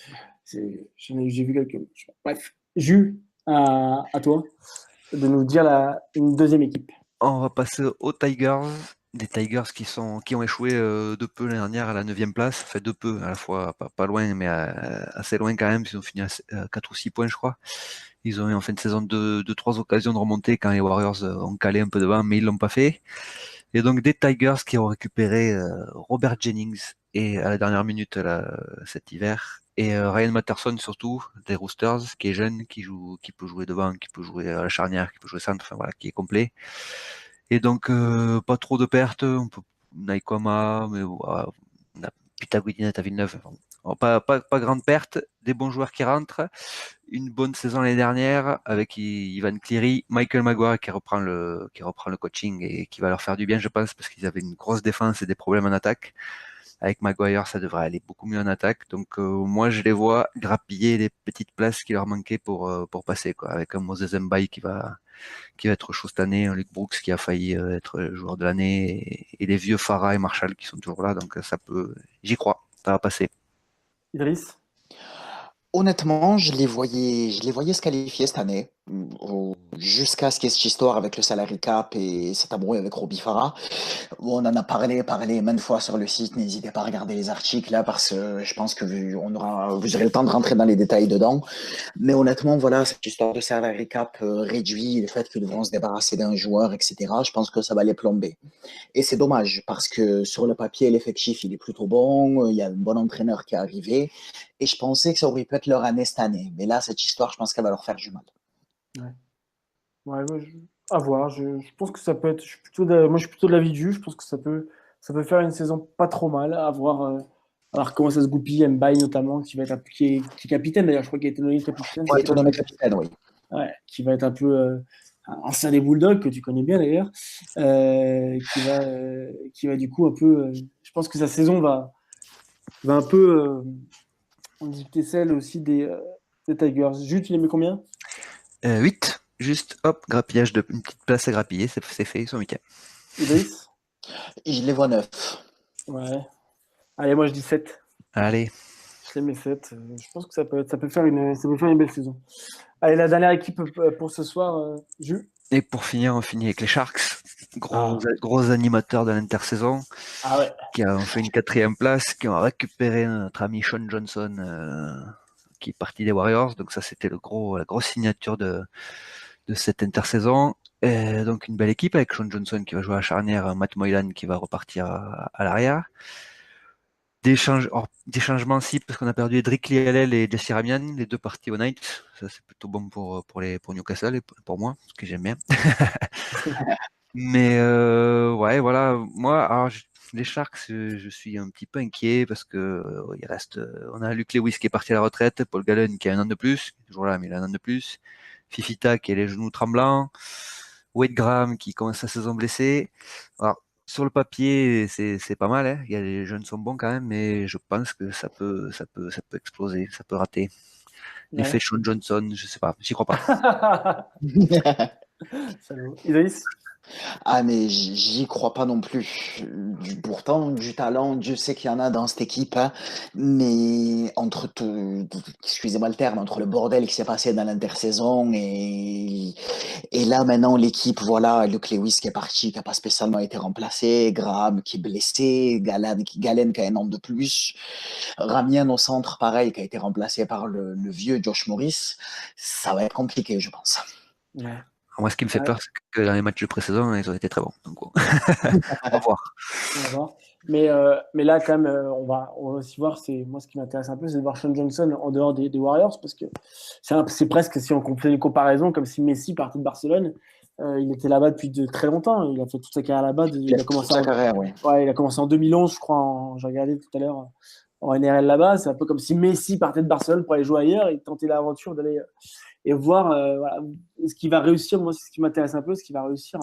J'ai vu quelques matchs. Bref, Jules, à toi de nous dire une deuxième équipe. On va passer aux Tigers. Des Tigers qui ont échoué de peu l'année dernière à la 9e place. Enfin, de peu, à la fois pas loin, mais assez loin quand même. Ils ont fini à 4 ou 6 points, je crois. Ils ont eu en fin de saison deux, trois occasions de remonter quand les Warriors ont calé un peu devant, mais ils l'ont pas fait. Et donc des Tigers qui ont récupéré Robert Jennings et à la dernière minute là, cet hiver et Ryan Matterson surtout des Roosters qui est jeune, qui peut jouer devant, qui peut jouer à la charnière, qui peut jouer centre, enfin voilà, qui est complet. Et donc pas trop de pertes, on peut Naikoma, mais voilà, on a Pitagoudinet à Villeneuve. Bon, pas grande perte, des bons joueurs qui rentrent, une bonne saison l'année dernière avec Ivan Cleary, Michael Maguire qui reprend le coaching et qui va leur faire du bien, je pense, parce qu'ils avaient une grosse défense et des problèmes en attaque. Avec Maguire, ça devrait aller beaucoup mieux en attaque. Donc moi, je les vois grappiller les petites places qui leur manquaient pour passer, quoi. Avec un Moses Mbaye qui va être chaud cette année, un Luke Brooks qui a failli être joueur de l'année et les vieux Farah et Marshall qui sont toujours là. Donc ça peut, j'y crois, ça va passer. Idriss? Honnêtement, je les voyais se qualifier cette année, jusqu'à ce qu'il y ait cette histoire avec le salary cap et cet embrouille avec Robbie Farah. On en a parlé maintes fois sur le site. N'hésitez pas à regarder les articles là parce que je pense que vous aurez le temps de rentrer dans les détails dedans. Mais honnêtement, voilà, cette histoire de salary cap réduit, le fait qu'ils devront se débarrasser d'un joueur, etc., je pense que ça va les plomber. Et c'est dommage parce que sur le papier, l'effectif, il est plutôt bon. Il y a un bon entraîneur qui est arrivé. Et je pensais que ça aurait pu être leur année cette année. Mais là, cette histoire, je pense qu'elle va leur faire du mal. Ouais. Ouais, moi, à voir. Je pense que ça peut être. Moi, je suis plutôt de l'avis de Jules. Je pense que ça peut faire une saison pas trop mal. À voir comment ça se goupille. Mbaye notamment, qui va être qui est capitaine d'ailleurs. Je crois qu'il a été nommé capitaine. Ouais, tournoi capitaine, oui. Ouais, qui va être un peu ancien des Bulldogs que tu connais bien d'ailleurs. Qui va du coup un peu. Je pense que sa saison va un peu dicter celle aussi des Tigers. Jules, tu les mets combien? 8, juste hop, grappillage de une petite place à grappiller, c'est fait, ils sont 8e. Idriss? Je les vois neuf. Ouais. Allez, moi je dis 7. Allez, Je les mets 7. Je pense que ça peut faire ça peut faire une belle saison. Allez, la dernière équipe pour ce soir, Jules. et pour finir, on finit avec les Sharks, Ah. gros animateurs de l'intersaison, Ah ouais. qui ont fait une 4e place, qui ont récupéré notre ami Sean Johnson, qui est parti des Warriors. Donc ça, c'était la grosse signature de cette intersaison. Et donc une belle équipe avec Sean Johnson qui va jouer à la charnière, Matt Moylan qui va repartir à l'arrière. Des changements si parce qu'on a perdu Edric Lialel et Jesse Ramian, les deux partis au Knights. Ça c'est plutôt bon pour Newcastle et pour moi, ce que j'aime bien. Mais ouais, voilà, moi, alors, les Sharks, je suis un petit peu inquiet parce que on a Luke Lewis qui est parti à la retraite, Paul Gallen qui a un an de plus, qui est toujours là, mais il a un an de plus, Fifita qui a les genoux tremblants, Wade Graham qui commence sa saison blessé. Alors, sur le papier, c'est pas mal, hein. Les jeunes sont bons quand même, mais je pense que ça peut exploser, ça peut rater. L'effet Ouais. Sean Johnson, je sais pas, j'y crois pas. Salaud. Idriss? Ah, mais j'y crois pas non plus. Pourtant, du talent, Dieu sait qu'il y en a dans cette équipe, hein. Mais entre tout, excusez-moi le terme, entre le bordel qui s'est passé dans l'intersaison et là, maintenant, l'équipe, voilà, Luke Lewis qui est parti, qui n'a pas spécialement été remplacé, Graham qui est blessé, Galen qui a un an de plus, Ramien au centre, pareil, qui a été remplacé par le vieux Josh Morris. Ça va être compliqué, je pense. Ouais. Moi, ce qui me fait Ouais. peur, c'est que dans les matchs précédents, ils ont été très bons. Donc, bon. On va voir. On va voir. Mais là, quand même, on va aussi voir. Moi, ce qui m'intéresse un peu, c'est de voir Sean Johnson en dehors des Warriors, parce que c'est presque, si on fait une comparaison, comme si Messi partait de Barcelone. Il était là-bas depuis très longtemps. Il a fait toute sa carrière là-bas. Il a fait toute sa carrière, oui. Ouais, il a commencé en 2011, je crois. J'ai regardé tout à l'heure en NRL là-bas. C'est un peu comme si Messi partait de Barcelone pour aller jouer ailleurs et tenter l'aventure d'aller et voir voilà, ce qu'il va réussir. Moi, c'est ce qui m'intéresse un peu, ce qu'il va réussir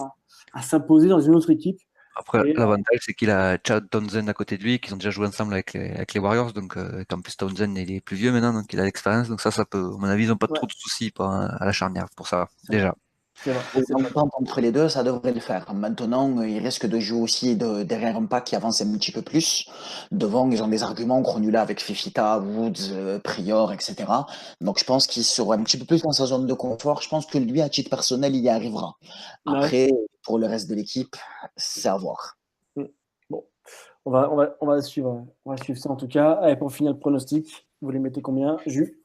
à s'imposer dans une autre équipe. Après, Et, l'avantage, c'est qu'il a Chad Townsend à côté de lui, qu'ils ont déjà joué ensemble avec les Warriors. Donc, qu'en plus, Townsend, il est plus vieux maintenant, donc il a l'expérience. Donc, ça peut, à mon avis, ils n'ont pas Ouais. trop de soucis à la charnière pour ça, déjà. C'est vrai. L'entente entre les deux, ça devrait le faire. Maintenant, il risque de jouer aussi derrière un pack qui avance un petit peu plus. Devant, ils ont des arguments là avec Fifita, Woods, Prior, etc. Donc, je pense qu'il sera un petit peu plus dans sa zone de confort. Je pense que lui, à titre personnel, il y arrivera. Ouais. Après, pour le reste de l'équipe, c'est à voir. Bon, on va suivre ça en tout cas. Allez, pour finir le pronostic, vous les mettez combien, Jus?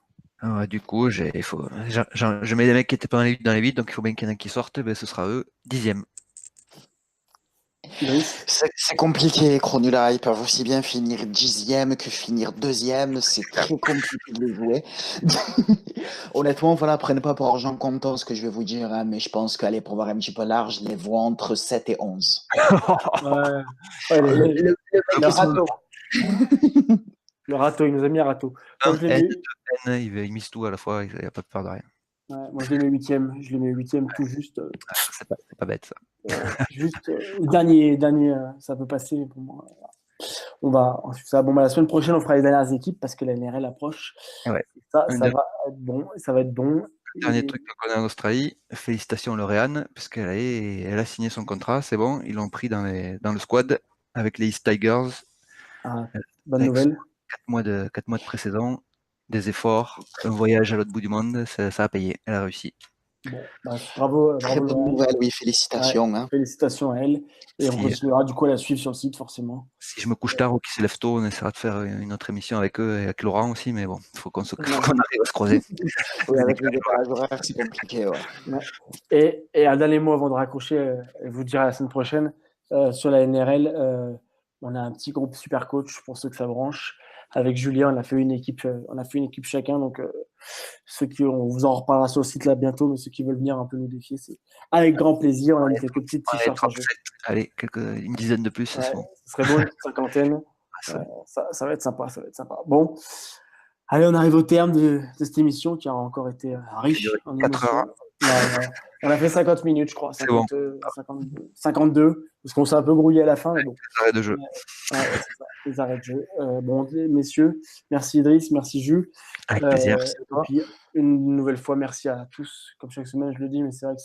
Du coup, je mets des mecs qui étaient pas dans les 8, donc il faut bien qu'il y en ait qui sortent. Ben, ce sera eux, 10e. Idriss? C'est compliqué, Chronula. Ils peuvent aussi bien finir 10e que finir 2e. C'est très compliqué de les jouer. Honnêtement, voilà, prenez pas pour argent comptant ce que je vais vous dire, hein, mais je pense qu'aller pour voir un petit peu large, les voix entre 7 et 11. Ouais, le râteau. Le râteau, il nous a mis un râteau. Moi, je l'ai mis... Il mise tout à la fois, il n'y a pas peur de rien. Ouais, moi, je l'ai mis 8e. Je l'ai mis 8e, tout juste. C'est pas bête, ça. Juste dernier, ça peut passer pour moi. On va ça. Bon, la semaine prochaine, on fera les dernières équipes parce que la NRL approche. Ouais. Ça va être bon. Ça va être bon. Dernier truc qu'on a en Australie, félicitations Lauréane, parce elle a signé son contrat, c'est bon, ils l'ont pris dans le squad avec les East Tigers. Bonne nouvelle. 4 mois de pré-saison, des efforts, un voyage à l'autre bout du monde, ça a payé, elle a réussi. Bon, bravo. Très bonne nouvelle, oui, félicitations. Ouais, hein. Félicitations à elle. Et on continuera du coup à la suivre sur le site, forcément. Si je me couche tard ou qu'ils se lèvent tôt, on essaiera de faire une autre émission avec eux et avec Laurent aussi, mais bon, il faut qu'on arrive à se croiser. Oui, avec les décalages horaires, c'est compliqué. Ouais. Et un dernier mot avant de raccrocher, je vous dirai la semaine prochaine, sur la NRL, on a un petit groupe super coach pour ceux que ça branche. Avec Julien, on a fait une équipe chacun. Donc, on vous en reparlera sur le site là bientôt, mais ceux qui veulent venir un peu nous défier, c'est avec grand plaisir. On a mis quelques petites t-shirts en jeu. Allez, une dizaine de plus, ça ce serait bon, une cinquantaine. Ça va être sympa, Bon, allez, on arrive au terme de cette émission qui a encore été riche en 4 heures. On a fait 50 minutes, je crois. 52, parce qu'on s'est un peu grouillé à la fin. Bon. Les arrêts de jeu. Les arrêts de jeu. Bon, messieurs, merci Idriss, merci Jules. Avec plaisir. Et puis, une nouvelle fois, merci à tous. Comme chaque semaine, je le dis, mais c'est vrai que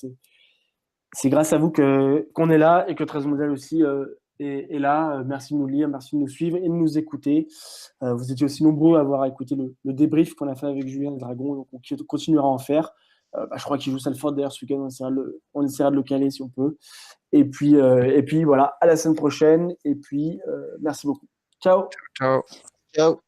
c'est grâce à vous qu'on est là et que 13 Modèle aussi est là. Merci de nous lire, merci de nous suivre et de nous écouter. Vous étiez aussi nombreux à avoir écouté le débrief qu'on a fait avec Julien Dragon, donc on continuera à en faire. Je crois qu'il joue Salford d'ailleurs ce week-end, on essaiera de le caler si on peut. Et puis voilà, à la semaine prochaine. Et puis, merci beaucoup. Ciao. Ciao. Ciao.